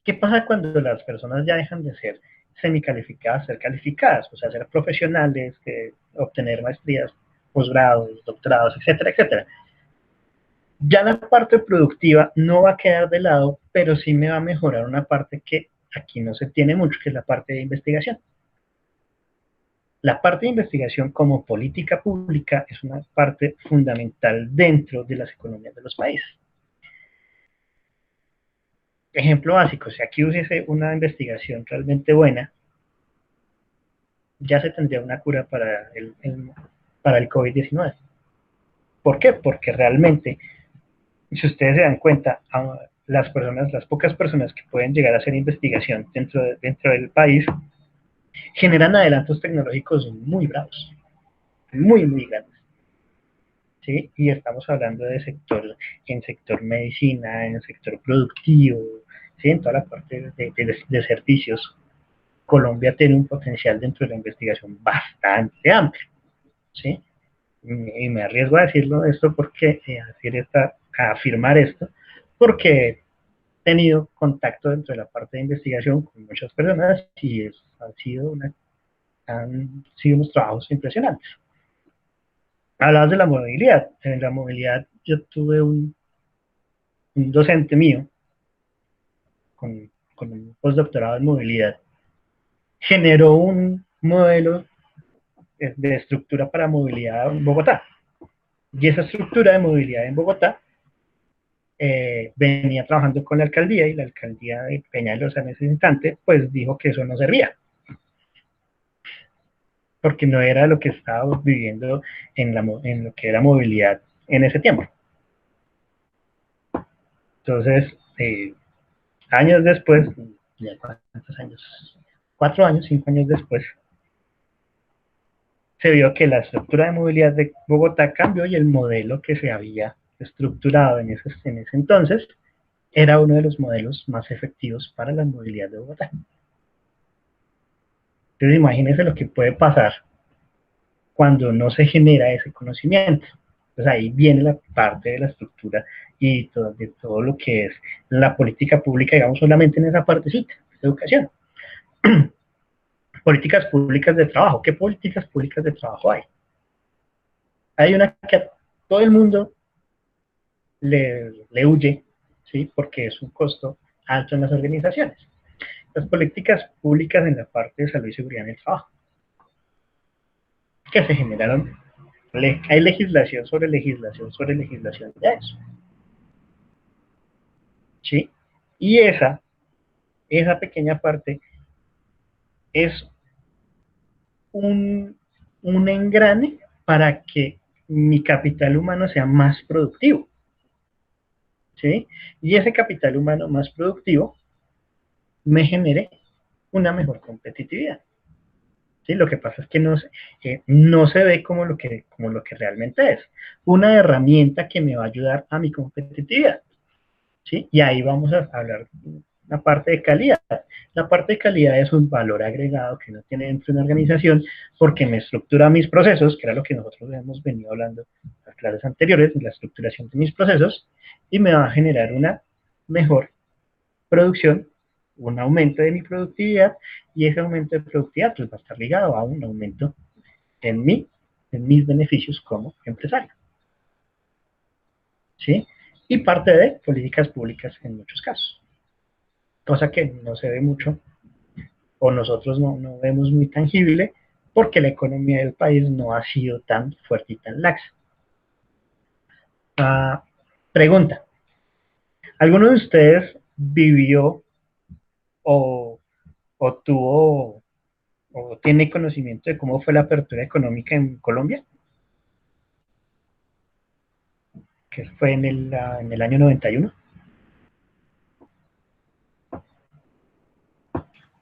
¿Qué pasa cuando las personas ya dejan de ser semicalificadas, ser calificadas, o sea, ser profesionales, obtener maestrías, posgrados, doctorados, etcétera, etcétera? Ya la parte productiva no va a quedar de lado, pero sí me va a mejorar una parte que aquí no se tiene mucho, que es la parte de investigación. La parte de investigación como política pública es una parte fundamental dentro de las economías de los países. Ejemplo básico, si aquí hubiese una investigación realmente buena, ya se tendría una cura para el COVID-19. ¿Por qué? Porque realmente, si ustedes se dan cuenta, las pocas personas que pueden llegar a hacer investigación dentro del país, generan adelantos tecnológicos muy bravos, muy, muy grandes. ¿Sí? Y estamos hablando en sector medicina, en el sector productivo, ¿sí? En toda la parte de servicios. Colombia tiene un potencial dentro de la investigación bastante amplio, ¿sí? Y me arriesgo a decirlo esto porque, a afirmar esto, porque he tenido contacto dentro de la parte de investigación con muchas personas y han sido unos trabajos impresionantes. Hablabas de la movilidad. En la movilidad yo tuve un docente mío con un postdoctorado en movilidad. Generó un modelo de estructura para movilidad en Bogotá. Y esa estructura de movilidad en Bogotá venía trabajando con la alcaldía y la alcaldía de Peñalosa en ese instante pues dijo que eso no servía porque no era lo que estábamos viviendo en lo que era movilidad en ese tiempo. Entonces, años después, ya cuántos años, 4 años, 5 años después, se vio que la estructura de movilidad de Bogotá cambió y el modelo que se había estructurado en ese entonces era uno de los modelos más efectivos para la movilidad de Bogotá. Entonces imagínense lo que puede pasar cuando no se genera ese conocimiento. Entonces ahí viene la parte de la estructura y de todo lo que es la política pública, digamos, solamente en esa partecita, educación. Políticas públicas de trabajo. ¿Qué políticas públicas de trabajo hay? Hay una que a todo el mundo le huye, ¿sí? Porque es un costo alto en las organizaciones. Las políticas públicas en la parte de salud y seguridad en el trabajo, que se generaron, hay legislación sobre legislación sobre legislación de eso, ¿sí? Y esa pequeña parte es un, un engrane para que mi capital humano sea más productivo, ¿sí? Y ese capital humano más productivo me genere una mejor competitividad, ¿sí? Lo que pasa es que no se ve como lo que realmente es. Una herramienta que me va a ayudar a mi competitividad, ¿sí? Y ahí vamos a hablar de la parte de calidad. La parte de calidad es un valor agregado que no tiene dentro de una organización porque me estructura mis procesos, que era lo que nosotros hemos venido hablando en las clases anteriores, la estructuración de mis procesos, y me va a generar una mejor producción, un aumento de mi productividad, y ese aumento de productividad pues, va a estar ligado a un aumento en mis beneficios como empresario. ¿Sí? Y parte de políticas públicas en muchos casos. Cosa que no se ve mucho, o nosotros no vemos muy tangible, porque la economía del país no ha sido tan fuerte y tan laxa. Pregunta. ¿Alguno de ustedes vivió o tuvo o tiene conocimiento de cómo fue la apertura económica en Colombia? Que fue en el año 91.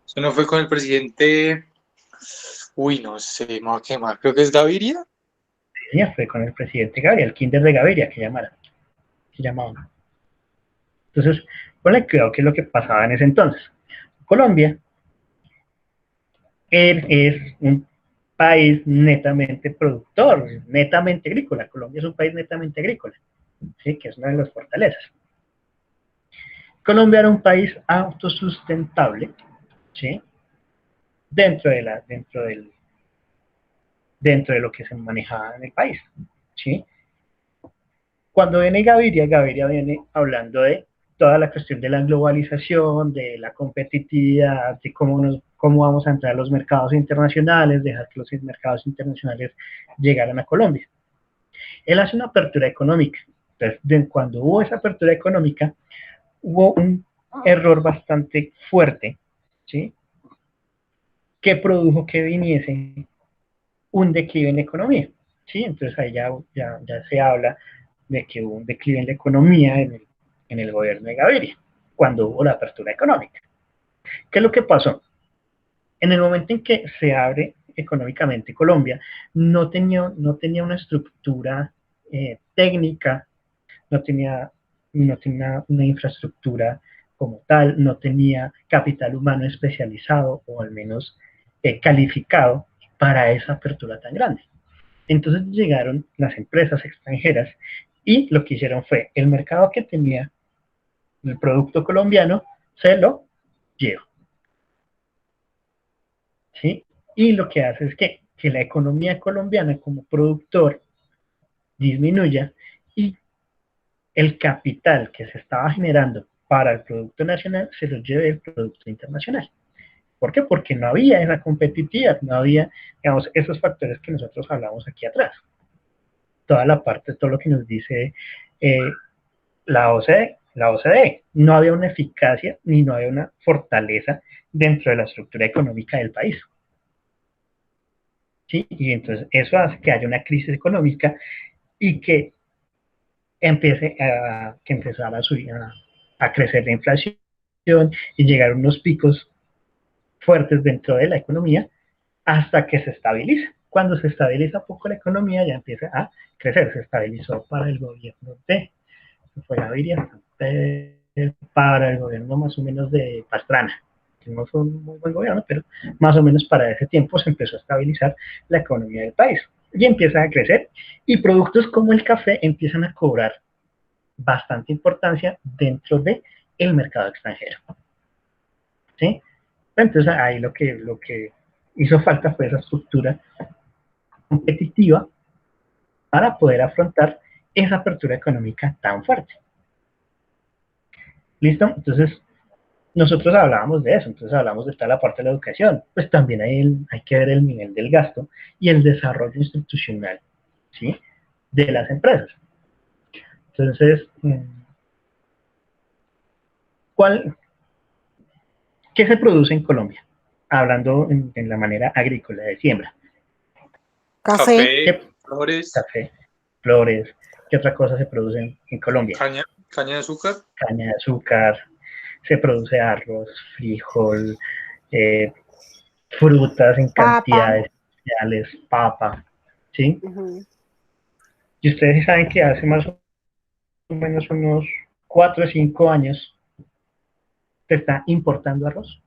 Eso no fue con el presidente, uy, no sé, ¿qué más? Creo que es Gaviria. Sí, fue con el presidente Gaviria, el Kinder de Gaviria, que llamaban. Entonces, ponle cuidado qué es lo que pasaba en ese entonces. Colombia es un país netamente productor, netamente agrícola. Colombia es un país netamente agrícola, ¿sí? Que es una de las fortalezas. Colombia era un país autosustentable, ¿sí? Dentro de lo que se manejaba en el país, ¿sí? Cuando viene Gaviria, Gaviria viene hablando de toda la cuestión de la globalización, de la competitividad, de cómo vamos a entrar a los mercados internacionales, dejar que los mercados internacionales llegaran a Colombia. Él hace una apertura económica. Entonces, cuando hubo esa apertura económica, hubo un error bastante fuerte, ¿sí? Que produjo que viniese un declive en la economía, ¿sí? Entonces ahí ya se habla de que hubo un declive en la economía en el gobierno de Gaviria, cuando hubo la apertura económica. ¿Qué es lo que pasó? En el momento en que se abre económicamente Colombia, no tenía una estructura técnica, no tenía una infraestructura como tal, no tenía capital humano especializado o al menos calificado para esa apertura tan grande. Entonces llegaron las empresas extranjeras y lo que hicieron fue el mercado que tenía el producto colombiano se lo lleva. ¿Sí? Y lo que hace es que la economía colombiana como productor disminuya y el capital que se estaba generando para el producto nacional se lo lleve el producto internacional. ¿Por qué? Porque no había esa competitividad, no había, digamos, esos factores que nosotros hablamos aquí atrás. Toda la parte, todo lo que nos dice la OCDE. No había una eficacia ni no había una fortaleza dentro de la estructura económica del país. ¿Sí? Y entonces eso hace que haya una crisis económica y que empezara a crecer la inflación y llegar a unos picos fuertes dentro de la economía hasta que se estabiliza. Cuando se estabiliza un poco la economía ya empieza a crecer, se estabilizó para el gobierno fue Gaviria, para el gobierno más o menos de Pastrana, que no fue un muy buen gobierno, pero más o menos para ese tiempo se empezó a estabilizar la economía del país y empieza a crecer y productos como el café empiezan a cobrar bastante importancia dentro del mercado extranjero. ¿Sí? Entonces ahí lo que hizo falta fue esa estructura competitiva para poder afrontar esa apertura económica tan fuerte. ¿Listo? Entonces, nosotros hablábamos de eso, entonces hablamos de toda la parte de la educación, pues también hay que ver el nivel del gasto y el desarrollo institucional, ¿sí? De las empresas. Entonces, ¿qué se produce en Colombia? Hablando en la manera agrícola de siembra. Café. Flores. Café, flores. ¿Qué otra cosa se produce en Colombia? Caña de azúcar. Caña de azúcar. Se produce arroz, frijol, frutas en Papa. cantidades especiales, papa, ¿sí? Ujú. Y ustedes saben que hace más o menos unos 4 o 5 años se está importando arroz.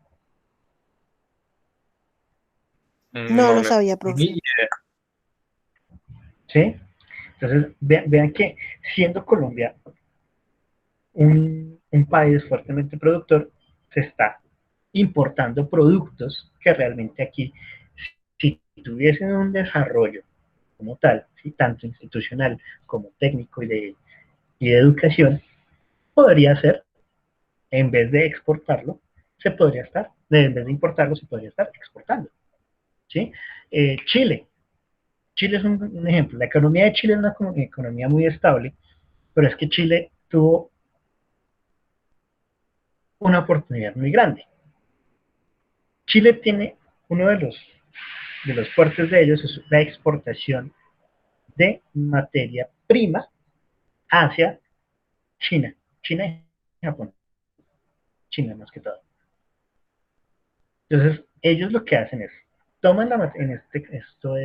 No No, lo no, sabía, ni profe. idea. ¿Sí? Entonces, vean que siendo Colombia un país fuertemente productor, se está importando productos que realmente aquí, si tuviesen un desarrollo como tal, ¿sí? Tanto institucional como técnico y de educación, podría ser, en vez de exportarlo, en vez de importarlo, se podría estar exportando. ¿Sí? Chile. Chile es un ejemplo. La economía de Chile es una economía muy estable, pero es que Chile tuvo una oportunidad muy grande. Chile tiene uno de los fuertes de ellos, es la exportación de materia prima hacia China. China y Japón. China más que todo. Entonces, ellos lo que hacen es, toman la materia, esto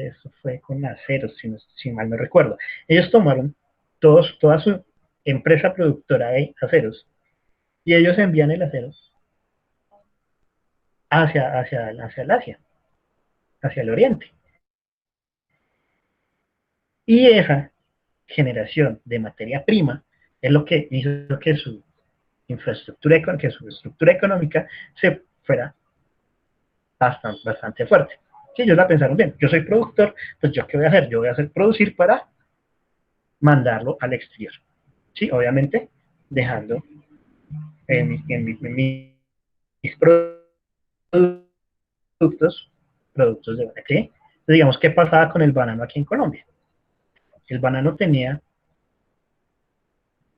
fue con aceros, si mal no recuerdo. Ellos tomaron toda su empresa productora de aceros y ellos envían el acero hacia el Asia, hacia el Oriente. Y esa generación de materia prima es lo que hizo que su estructura económica se fuera bastante fuerte. Sí, ellos la pensaron bien. Yo soy productor, pues yo qué voy a hacer? Yo voy a hacer producir para mandarlo al exterior. Sí, obviamente dejando mis productos de ¿sí? Entonces, digamos, ¿qué pasaba con el banano aquí en Colombia? El banano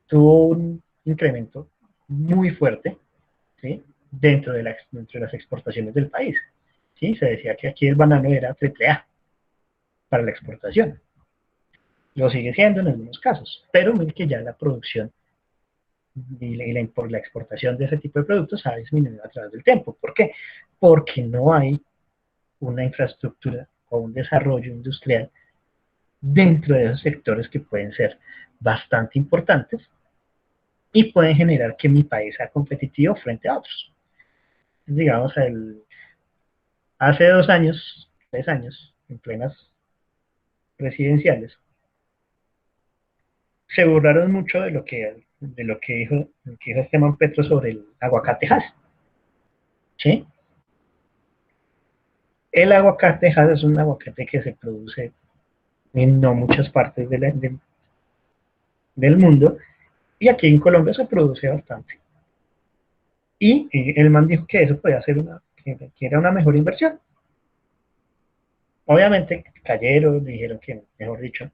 tuvo un incremento muy fuerte, ¿sí? Dentro de las exportaciones del país. ¿Sí? Se decía que aquí el banano era AAA para la exportación. Lo sigue siendo en algunos casos, pero mire que ya la producción la exportación de ese tipo de productos ha disminuido a través del tiempo. ¿Por qué? Porque no hay una infraestructura o un desarrollo industrial dentro de esos sectores que pueden ser bastante importantes y pueden generar que mi país sea competitivo frente a otros. Digamos, hace 2 años, 3 años, en plenas presidenciales, se burlaron mucho de lo que dijo Esteban Petro sobre el aguacate Hass. ¿Sí? El aguacate Hass es un aguacate que se produce en no muchas partes del mundo y aquí en Colombia se produce bastante. Y el man dijo que eso podía ser que era una mejor inversión. Obviamente cayeron, dijeron que, mejor dicho,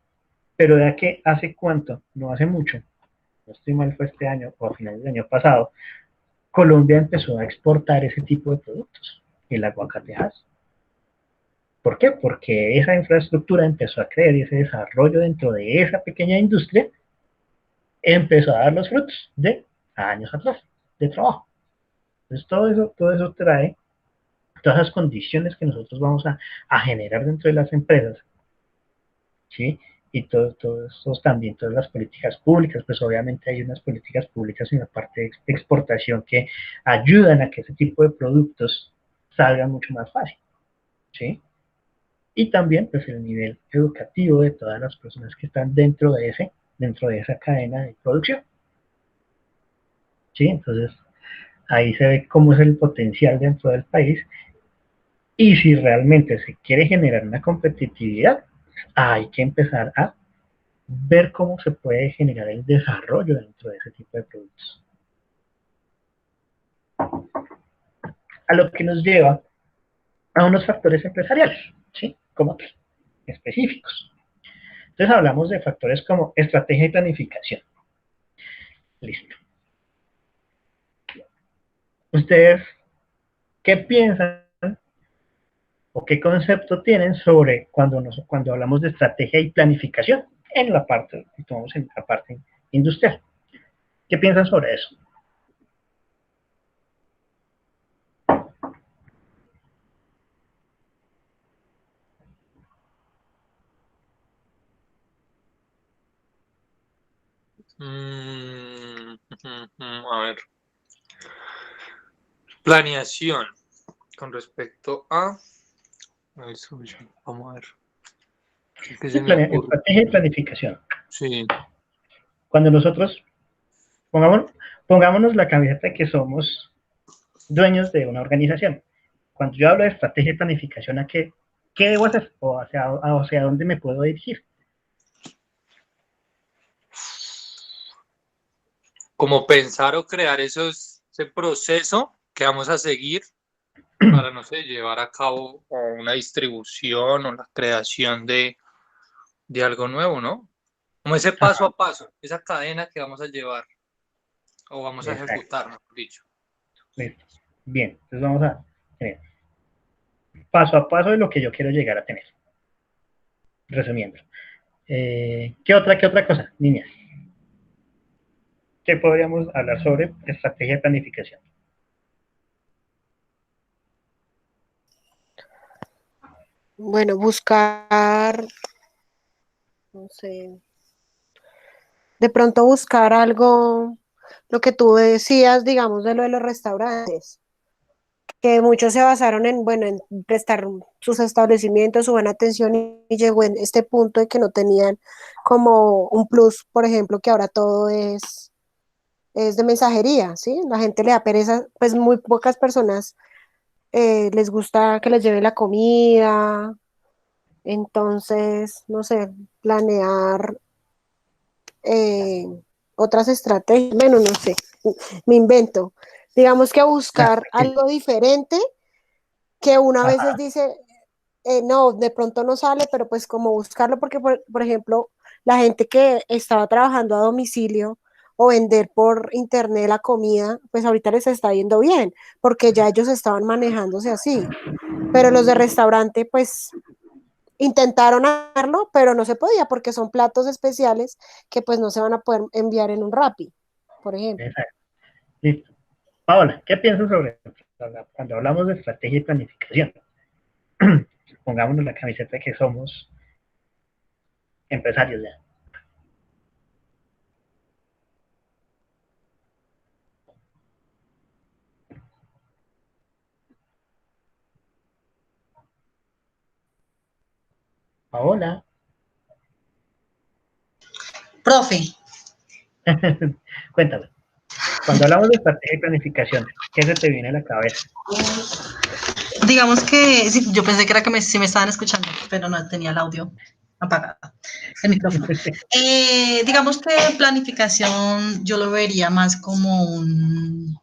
pero de que hace cuánto, no hace mucho, no estoy mal, fue este año o a finales del año pasado, Colombia empezó a exportar ese tipo de productos, el aguacate Hass. ¿Por qué? Porque esa infraestructura empezó a crecer y ese desarrollo dentro de esa pequeña industria empezó a dar los frutos de años atrás, de trabajo. Entonces todo eso trae todas las condiciones que nosotros vamos a generar dentro de las empresas, ¿sí? Y todos estos también, todas las políticas públicas, pues obviamente hay unas políticas públicas en la parte de exportación que ayudan a que ese tipo de productos salgan mucho más fácil, ¿sí? Y también pues el nivel educativo de todas las personas que están dentro de esa cadena de producción, ¿sí? Entonces ahí se ve cómo es el potencial dentro del país y si realmente se quiere generar una competitividad, hay que empezar a ver cómo se puede generar el desarrollo dentro de ese tipo de productos. A lo que nos lleva a unos factores empresariales, ¿sí? Como que específicos. Entonces hablamos de factores como estrategia y planificación. Listo. ¿Ustedes qué piensan o qué concepto tienen sobre cuando hablamos de estrategia y planificación en la parte industrial? ¿Qué piensan sobre eso? A ver. Planeación con respecto a... Eso, vamos a ver. ¿Qué Sí, se me ocurre? estrategia y planificación. Sí. Cuando nosotros pongámonos la camiseta de que somos dueños de una organización. Cuando yo hablo de estrategia y planificación, ¿qué debo hacer? ¿O hacia dónde me puedo dirigir? Como pensar o crear ese proceso que vamos a seguir para, no sé, llevar a cabo una distribución o la creación de algo nuevo, ¿no? Como ese paso Ajá, a paso, esa cadena que vamos a llevar o vamos a exacto. ejecutar, mejor dicho. Listo. Bien, entonces vamos a tener paso a paso de lo que yo quiero llegar a tener. Resumiendo. ¿Qué otra cosa, niñas? ¿Qué podríamos hablar sobre estrategia de planificación? Bueno, buscar, no sé, de pronto buscar algo, lo que tú decías, digamos, de lo de los restaurantes, que muchos se basaron en, bueno, en prestar sus establecimientos, su buena atención y llegó en este punto de que no tenían como un plus, por ejemplo, que ahora todo es de mensajería, ¿sí? La gente le da pereza, pues muy pocas personas les gusta que les lleve la comida, entonces, no sé, planear eh, otras estrategias, bueno, no sé, me invento. Digamos que Ah, buscar sí. algo diferente que una veces Ajá, dice, no, de pronto no sale, pero pues como buscarlo, porque por ejemplo, la gente que estaba trabajando a domicilio o vender por internet la comida, pues ahorita les está yendo bien, porque ya ellos estaban manejándose así. Pero los de restaurante, pues intentaron hacerlo, pero no se podía porque son platos especiales que pues no se van a poder enviar en un Rappi, por ejemplo. exacto. Listo. Paola, ¿qué piensas sobre cuando hablamos de estrategia y planificación? Pongámonos la camiseta que somos empresarios ya. Paola, Profe, cuéntame. Cuando hablamos de estrategia y planificación, ¿qué se te viene a la cabeza? digamos que sí, yo pensé que era que sí me estaban escuchando, pero no tenía el audio apagado, el micrófono. Digamos que planificación yo lo vería más como un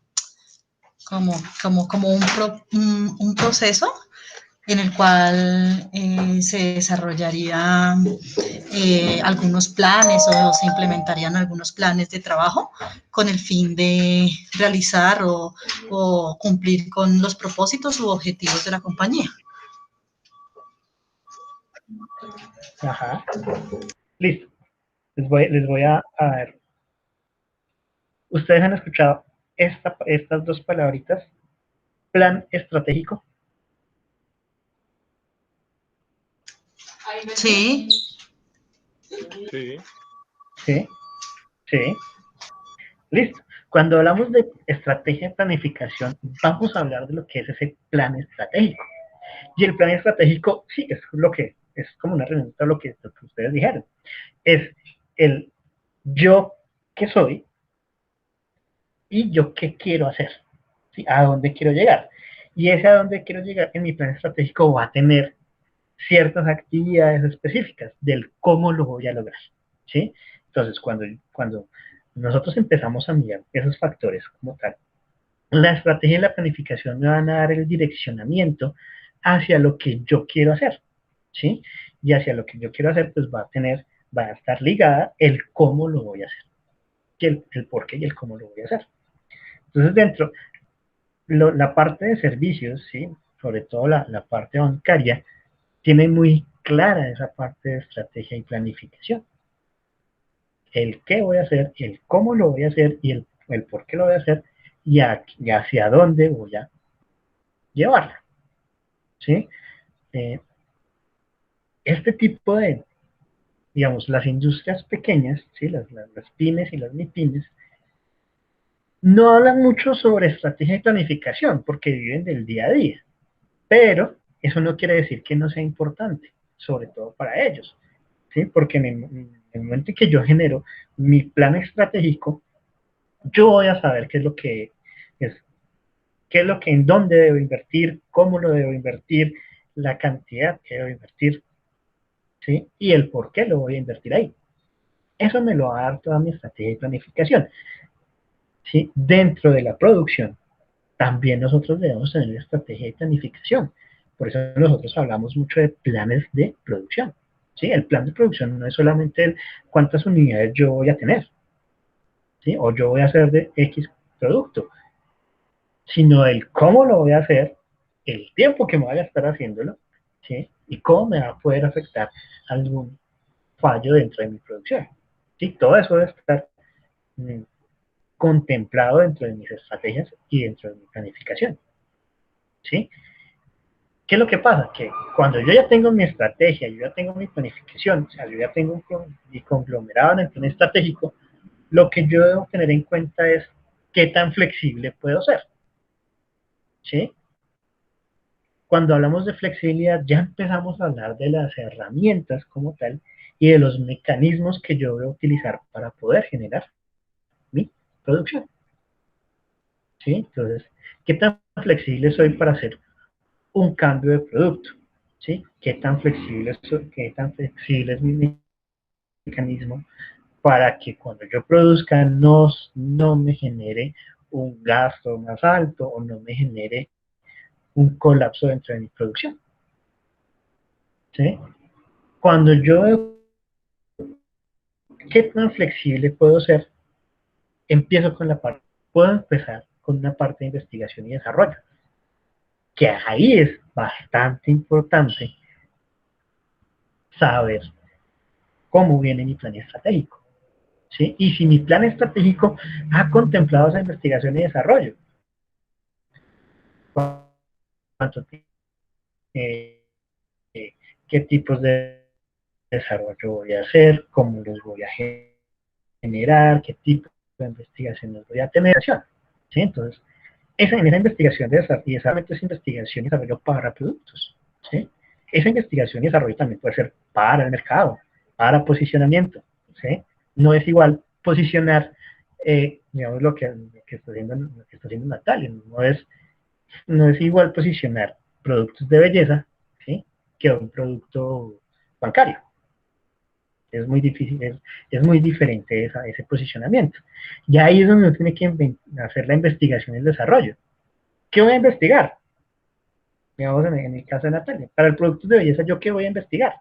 proceso en el cual se desarrollaría algunos planes o se implementarían algunos planes de trabajo con el fin de realizar o cumplir con los propósitos u objetivos de la compañía. Ajá, listo. Les voy a ver. ¿Ustedes han escuchado estas dos palabritas? Plan estratégico. Sí, Sí. Sí, sí. Listo. Cuando hablamos de estrategia de planificación, vamos a hablar de lo que es ese plan estratégico. Y el plan estratégico, sí, es lo que es como una reunión de lo que ustedes dijeron. Es el yo que soy y yo qué quiero hacer, ¿sí? A dónde quiero llegar. Y ese a dónde quiero llegar en mi plan estratégico va a tener ciertas actividades específicas del cómo lo voy a lograr, ¿sí? Entonces, cuando nosotros empezamos a mirar esos factores como tal, la estrategia y la planificación me van a dar el direccionamiento hacia lo que yo quiero hacer, ¿sí? Y hacia lo que yo quiero hacer, pues va a estar ligada el cómo lo voy a hacer, y el por qué y el cómo lo voy a hacer. Entonces, la parte de servicios, ¿sí? Sobre todo la parte bancaria, tiene muy clara esa parte de estrategia y planificación. El qué voy a hacer, el cómo lo voy a hacer y el por qué lo voy a hacer y hacia dónde voy a llevarla, ¿sí? Eh, este tipo digamos, las industrias pequeñas, ¿sí? Las pymes y las mipymes, no hablan mucho sobre estrategia y planificación porque viven del día a día, pero eso no quiere decir que no sea importante, sobre todo para ellos, ¿sí? Porque en el momento en que yo genero mi plan estratégico, yo voy a saber qué es lo que es, qué es lo que, en dónde debo invertir, cómo lo debo invertir, la cantidad que debo invertir, ¿sí? Y el por qué lo voy a invertir ahí. Eso me lo va a dar toda mi estrategia y planificación, ¿sí? Dentro de la producción, también nosotros debemos tener estrategia y planificación. Por eso nosotros hablamos mucho de planes de producción, ¿sí? El plan de producción no es solamente el cuántas unidades yo voy a tener, ¿sí? O yo voy a hacer de X producto, sino el cómo lo voy a hacer, el tiempo que me vaya a estar haciéndolo, ¿sí? Y cómo me va a poder afectar algún fallo dentro de mi producción. ¿Sí? Todo eso debe estar mm, contemplado dentro de mis estrategias y dentro de mi planificación. ¿Sí? ¿Qué es lo que pasa? Que cuando yo ya tengo mi estrategia, yo ya tengo mi planificación, o sea, yo ya tengo mi conglomerado en el plan estratégico, lo que yo debo tener en cuenta es qué tan flexible puedo ser. ¿Sí? Cuando hablamos de flexibilidad, ya empezamos a hablar de las herramientas como tal y de los mecanismos que yo voy a utilizar para poder generar mi producción. ¿Sí? Entonces, ¿qué tan flexible soy para hacer un cambio de producto? ¿Sí? ¿Qué tan flexible es mi mecanismo para que cuando yo produzca no me genere un gasto más alto o no me genere un colapso dentro de mi producción? ¿Sí? Cuando yo veo qué tan flexible puedo ser, empiezo con la parte, puedo empezar con una parte de investigación y desarrollo, que ahí es bastante importante saber cómo viene mi plan estratégico, ¿sí? Y si mi plan estratégico ha contemplado esa investigación y desarrollo, cuánto eh, qué tipos de desarrollo voy a hacer, cómo los voy a generar, qué tipo de investigaciones voy a tener, ¿sí? Entonces, en esa investigación de desarrollo, y esa es investigación y desarrollo para productos, ¿sí? Esa investigación y desarrollo también puede ser para el mercado, para posicionamiento, ¿sí? No es igual posicionar, digamos, lo que está haciendo Natalia, no es igual posicionar productos de belleza, ¿sí? Que un producto bancario. Es muy difícil, es muy diferente ese posicionamiento. Y ahí es donde uno tiene que hacer la investigación y el desarrollo. ¿Qué voy a investigar? Digamos en el caso de Natalia. Para el producto de belleza, ¿yo qué voy a investigar?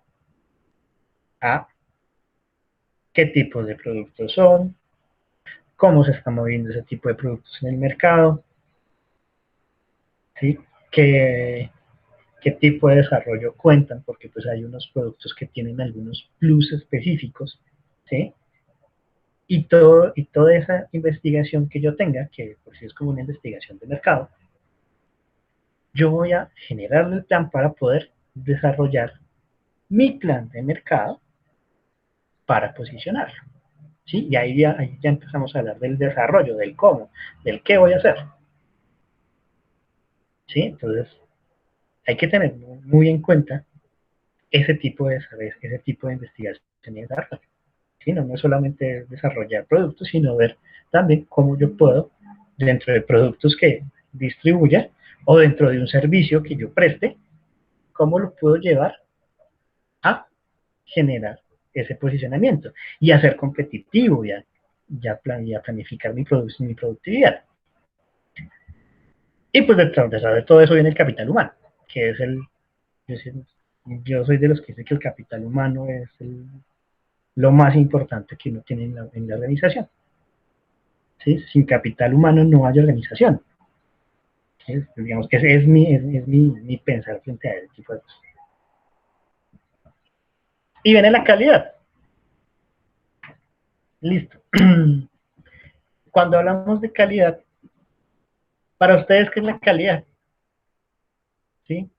¿Qué tipos de productos son? ¿Cómo se está moviendo ese tipo de productos en el mercado? ¿Sí? ¿Qué tipo de desarrollo cuentan? Porque pues hay unos productos que tienen algunos plus específicos, ¿sí? Y toda esa investigación que yo tenga, que por si es como una investigación de mercado, yo voy a generar el plan para poder desarrollar mi plan de mercado para posicionarlo. ¿Sí? Y ahí ya empezamos a hablar del desarrollo, del cómo, del qué voy a hacer. ¿Sí? Entonces, hay que tener muy en cuenta ese tipo de investigación y desarrollo. ¿Sí? No es solamente desarrollar productos, sino ver también cómo yo puedo, dentro de productos que distribuya o dentro de un servicio que yo preste, cómo lo puedo llevar a generar ese posicionamiento y a ser competitivo y a planificar mi productividad. Y pues detrás de todo eso viene el capital humano, que es yo, yo soy de los que dice que el capital humano es lo más importante que uno tiene en la organización. ¿Sí? Sin capital humano no hay organización. ¿Sí? Digamos que ese mi pensar frente a ese tipo de cosas. Y viene la calidad. Listo. Cuando hablamos de calidad, para ustedes, ¿qué es la calidad? ¿Sí?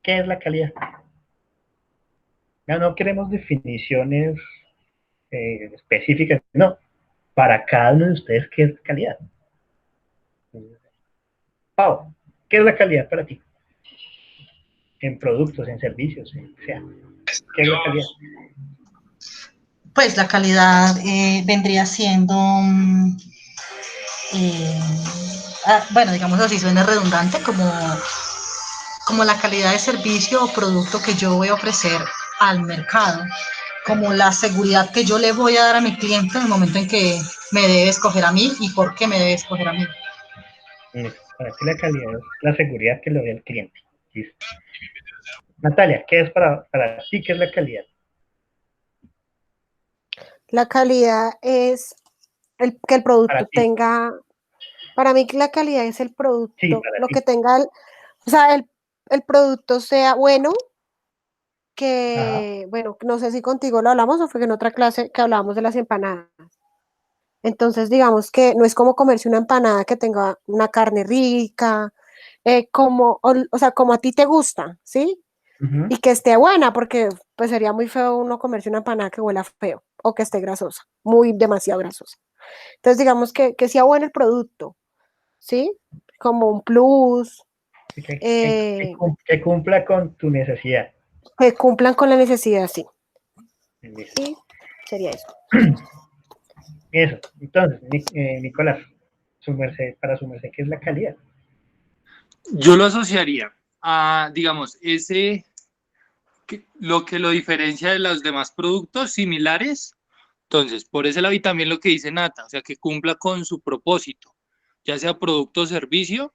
¿Qué es la calidad? Ya no queremos definiciones específicas, no. Para cada uno de ustedes, ¿qué es calidad? Pau, ¿qué es la calidad para ti? En productos, en servicios, sea. ¿Qué es la calidad? Pues la calidad vendría siendo, bueno, digamos así, suena redundante, como la calidad de servicio o producto que yo voy a ofrecer al mercado, como la seguridad que yo le voy a dar a mi cliente en el momento en que me debe escoger a mí y por qué me debe escoger a mí. Para ti la calidad es la seguridad que le doy al cliente. ¿Listo? Natalia, ¿qué es para ti qué es la calidad? La calidad es que el Para producto ti. tenga, para mí la calidad es el Sí, producto, para lo que ti. tenga, o sea, el producto sea bueno, Ajá. que, bueno, no sé si contigo lo hablamos o fue en otra clase que hablábamos de las empanadas. Entonces, digamos que no es como comerse una empanada que tenga una carne rica, o sea, como a ti te gusta, ¿sí? Uh-huh. Y que esté buena, porque pues sería muy feo uno comerse una empanada que huela feo o que esté grasosa, muy demasiado grasosa. Entonces, digamos que sea bueno el producto, ¿sí? Como un plus, eh, Que cumpla con tu necesidad. que cumplan con la necesidad, sí. Listo. Sí, sería eso. Eso. Entonces, Nicolás, para su merced, ¿qué es la calidad? Yo lo asociaría a, digamos, lo que lo diferencia de los demás productos similares. Entonces, por ese lado y también lo que dice Nata, o sea, que cumpla con su propósito, ya sea producto o servicio,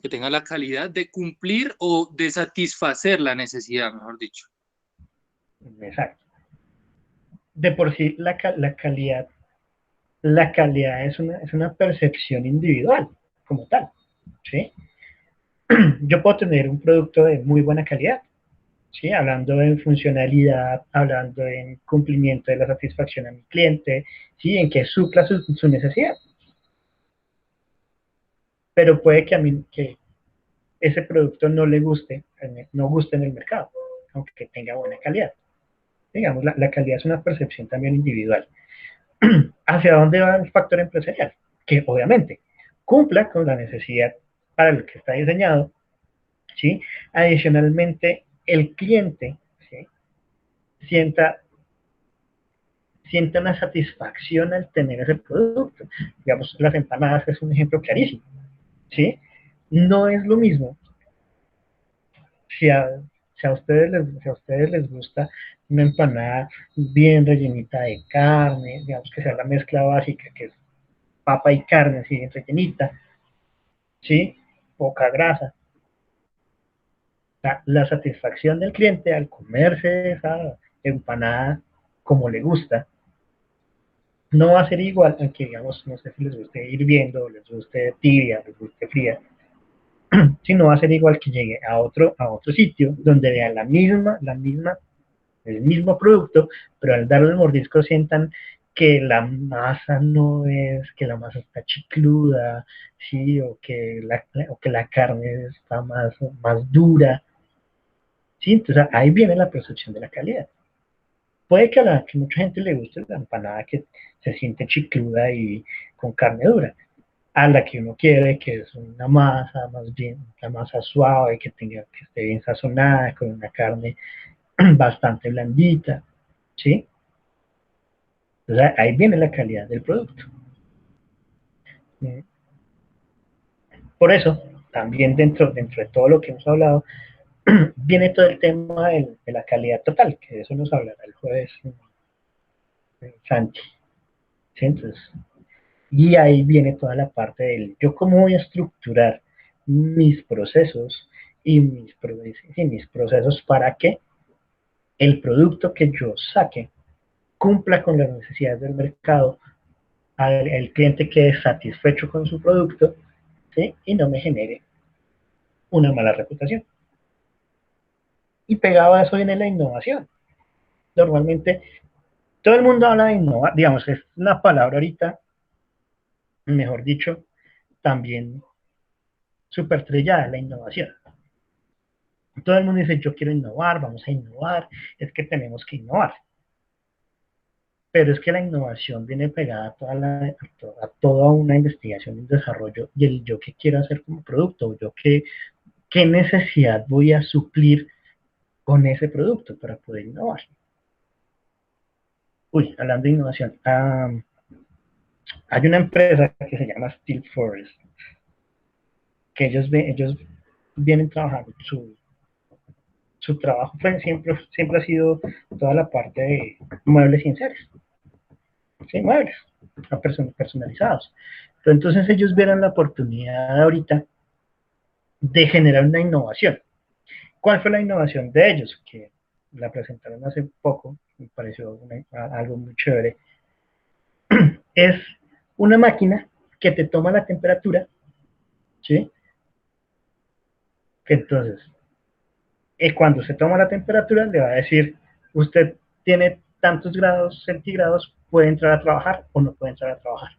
que tenga la calidad de cumplir o de satisfacer la necesidad, mejor dicho. Exacto. De por sí, la calidad es una percepción individual, como tal, ¿sí? Yo puedo tener un producto de muy buena calidad, ¿sí? Hablando en funcionalidad, hablando en cumplimiento de la satisfacción a mi cliente, ¿sí? En que supla su necesidad. Pero puede que a mí, que ese producto no le guste, no guste en el mercado, aunque tenga buena calidad. Digamos, la calidad es una percepción también individual. ¿Hacia dónde va el factor empresarial? Que obviamente cumpla con la necesidad para el que está diseñado, ¿sí? Adicionalmente, el cliente, ¿sí? sienta, sienta una satisfacción al tener ese producto. Digamos, las empanadas es un ejemplo clarísimo, ¿sí? No es lo mismo si a, si a ustedes les gusta una empanada bien rellenita de carne, digamos que sea la mezcla básica, que es papa y carne así bien rellenita, ¿sí? Poca grasa. La satisfacción del cliente al comerse esa empanada como le gusta, no va a ser igual, aunque digamos, no sé si les guste hirviendo, les guste tibia, les guste fría, sino va a ser igual que llegue a otro sitio donde vean el mismo producto, pero al darle el mordisco sientan que la masa no es, que la masa está chicluda, sí, o que la carne está más dura, sí, entonces ahí viene la percepción de la calidad. Puede que mucha gente le guste la empanada que se siente chicluda y con carne dura, a la que uno quiere, que es una masa más bien, una masa suave, que esté bien sazonada, con una carne bastante blandita, ¿sí? Entonces ahí viene la calidad del producto. Por eso, también dentro de todo lo que hemos hablado, viene todo el tema de la calidad total, que de eso nos hablará el jueves Santi. ¿Sí? Entonces, y ahí viene toda la parte del yo cómo voy a estructurar mis procesos y mis procesos para que el producto que yo saque cumpla con las necesidades del mercado, el cliente quede satisfecho con su producto, ¿sí? Y no me genere una mala reputación. Y pegado a eso viene la innovación. Normalmente todo el mundo habla de innovar, digamos, es una palabra ahorita, mejor dicho, también súper trillada, la innovación. Todo el mundo dice, yo quiero innovar, vamos a innovar, es que tenemos que innovar. Pero es que la innovación viene pegada a toda una investigación y un desarrollo y el yo que quiero hacer como producto, yo qué necesidad voy a suplir con ese producto para poder innovar. Uy, hablando de innovación, hay una empresa que se llama Steel Forest, que ellos vienen trabajando, su trabajo siempre ha sido toda la parte de muebles y enseres, ¿sí? Muebles personalizados. Pero entonces ellos vieron la oportunidad ahorita de generar una innovación. ¿Cuál fue la innovación de ellos? Que la presentaron hace poco, me pareció algo muy chévere. Es una máquina que te toma la temperatura, ¿sí? Que entonces, cuando se toma la temperatura, le va a decir, usted tiene tantos grados centígrados, puede entrar a trabajar o no puede entrar a trabajar.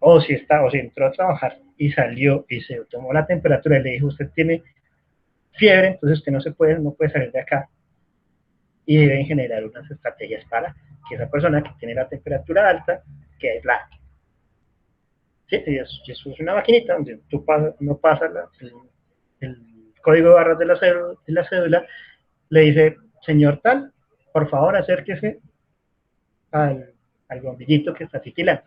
O si entró a trabajar y salió y se tomó la temperatura y le dijo, usted tiene fiebre, entonces usted no puede salir de acá. Y deben generar unas estrategias para que esa persona que tiene la temperatura alta quede aislada. ¿Sí? Y eso es una maquinita donde tú no pasas el código de barras de la cédula, le dice, señor tal, por favor acérquese al bombillito que está titilando.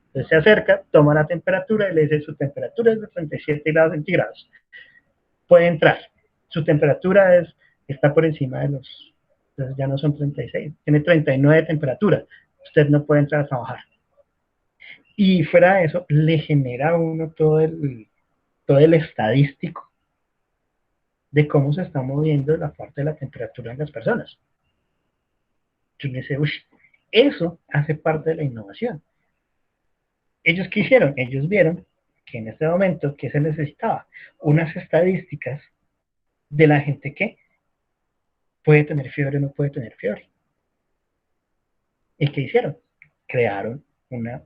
Entonces se acerca, toma la temperatura y le dice, su temperatura es de 37 grados centígrados. Puede entrar. Su temperatura está por encima de entonces ya no son 36, tiene 39 de temperatura. Usted no puede entrar a trabajar. Y fuera de eso, le genera a uno todo el estadístico de cómo se está moviendo la parte de la temperatura en las personas. Yo me dice, uy, eso hace parte de la innovación. ¿Ellos qué hicieron? Ellos vieron que en este momento, ¿qué se necesitaba? Unas estadísticas de la gente que puede tener fiebre o no puede tener fiebre. ¿Y qué hicieron? Crearon una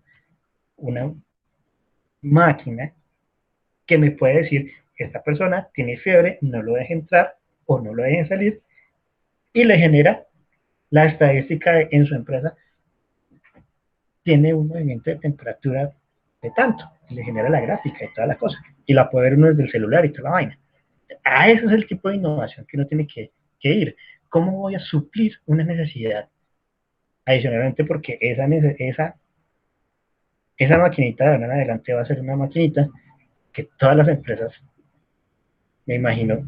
máquina que me puede decir, esta persona tiene fiebre, no lo deje entrar o no lo dejen salir, y le genera la estadística en su empresa, tiene un movimiento de temperatura de tanto, y le genera la gráfica y todas las cosas, y la puede ver uno desde el celular y toda la vaina. A ese es el tipo de innovación que uno tiene que ir. ¿Cómo voy a suplir una necesidad? Adicionalmente, porque esa maquinita de ahora en adelante va a ser una maquinita que todas las empresas, me imagino,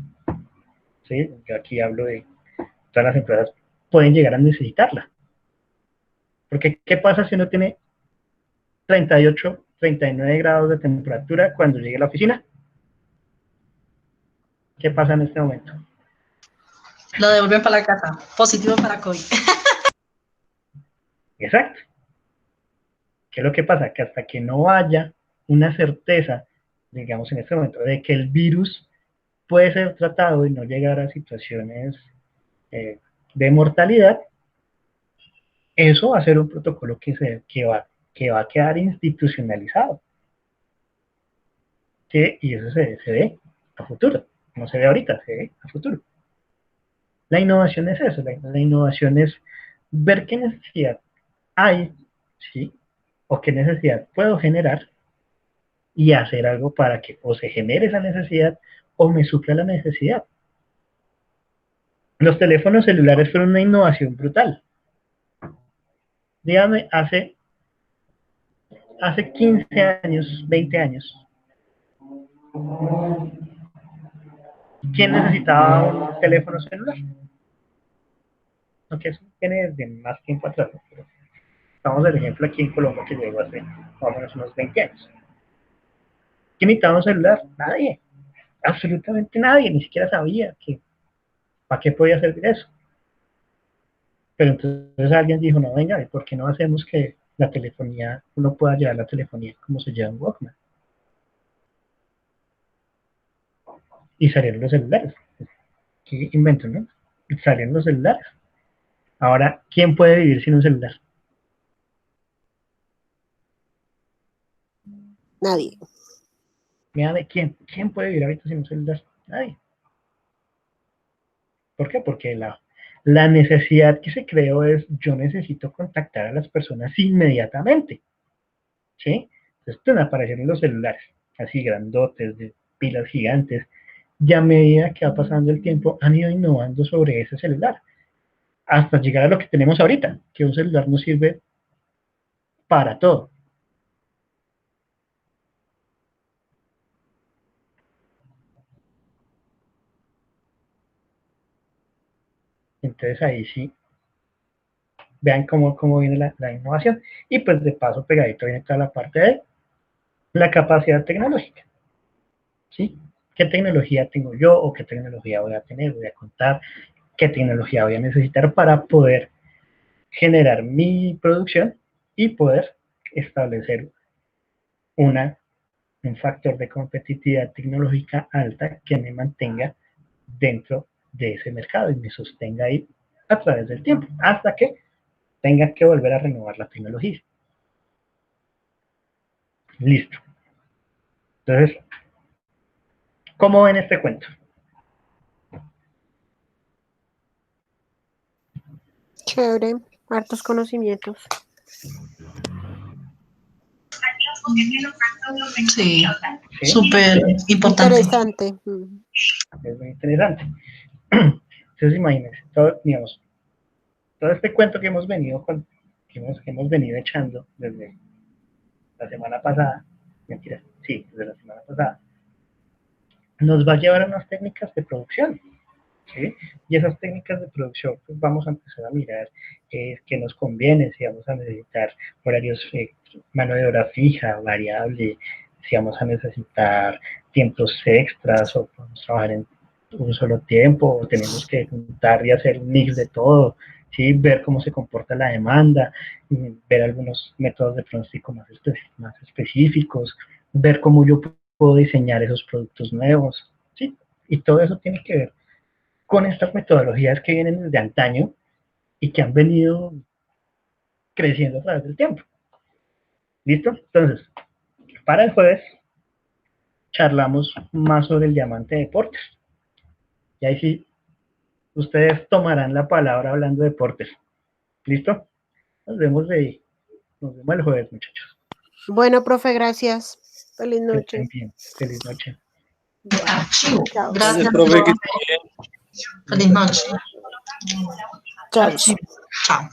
¿sí? Yo aquí hablo de todas las empresas, pueden llegar a necesitarla. Porque, ¿qué pasa si uno tiene 38, 39 grados de temperatura cuando llegue a la oficina? ¿Qué pasa en este momento? Lo devuelven para la casa. Positivo para COVID. Exacto. ¿Qué es lo que pasa? Que hasta que no haya una certeza, digamos en este momento, de que el virus puede ser tratado y no llegar a situaciones de mortalidad, eso va a ser un protocolo que va a quedar institucionalizado. Y eso se ve a futuro. No se ve ahorita, se ve a futuro. La innovación es eso, la innovación es ver qué necesidad hay, ¿sí? O qué necesidad puedo generar y hacer algo para que o se genere esa necesidad o me supla la necesidad. Los teléfonos celulares fueron una innovación brutal. Dígame, hace 15 años, 20 años, ¿quién necesitaba un teléfono celular? Aunque eso viene desde más tiempo atrás, ¿no? Pero estamos del ejemplo aquí en Colombia que llegó hace más o menos unos 20 años. ¿Quién necesitaba un celular? Nadie, absolutamente nadie, ni siquiera sabía para qué podía servir eso. Pero entonces alguien dijo, no, venga, ¿por qué no hacemos que la telefonía, uno pueda llevar la telefonía como se lleva un Walkman? Y salieron los celulares. Qué invento, ¿no? Y salieron los celulares. Ahora, ¿quién puede vivir sin un celular? Nadie. Mira, ¿quién puede vivir ahorita sin un celular? Nadie. ¿Por qué? Porque la necesidad que se creó es, yo necesito contactar a las personas inmediatamente, ¿sí? Entonces aparecieron los celulares, así grandotes, de pilas gigantes, y a medida que va pasando el tiempo, han ido innovando sobre ese celular, hasta llegar a lo que tenemos ahorita, que un celular nos sirve para todo. Entonces ahí sí, vean cómo viene la innovación. Y pues de paso pegadito viene toda la parte de la capacidad tecnológica. ¿Sí? ¿Qué tecnología tengo yo o qué tecnología voy a tener? Voy a contar qué tecnología voy a necesitar para poder generar mi producción y poder establecer un factor de competitividad tecnológica alta que me mantenga dentro de ese mercado y me sostenga ahí a través del tiempo, hasta que tenga que volver a renovar la tecnología. Listo. Entonces, ¿cómo ven este cuento? Chévere, hartos conocimientos. Sí, súper importante. Interesante. Es muy interesante. Entonces, imagínense, digamos, todo este cuento que hemos venido echando desde la semana pasada, mentira, sí, desde la semana pasada, nos va a llevar a unas técnicas de producción, ¿sí? Y esas técnicas de producción, pues vamos a empezar a mirar qué nos conviene, si vamos a necesitar horarios, mano de obra fija, variable, si vamos a necesitar tiempos extras o podemos trabajar en un solo tiempo o tenemos que juntar y hacer un mix de todo, ¿sí? Ver cómo se comporta la demanda, ver algunos métodos de pronóstico más específicos, ver cómo yo puedo diseñar esos productos nuevos, ¿sí? Y todo eso tiene que ver con estas metodologías que vienen desde antaño y que han venido creciendo a través del tiempo. ¿Listo? Entonces, para el jueves charlamos más sobre el diamante de Porter. Y ahí sí, ustedes tomarán la palabra hablando de Porter. ¿Listo? Nos vemos el jueves, muchachos. Bueno, profe, gracias. Feliz Que noche. estén bien. Feliz noche. Chao. Gracias, profe, que Feliz noche. Chao. Chao.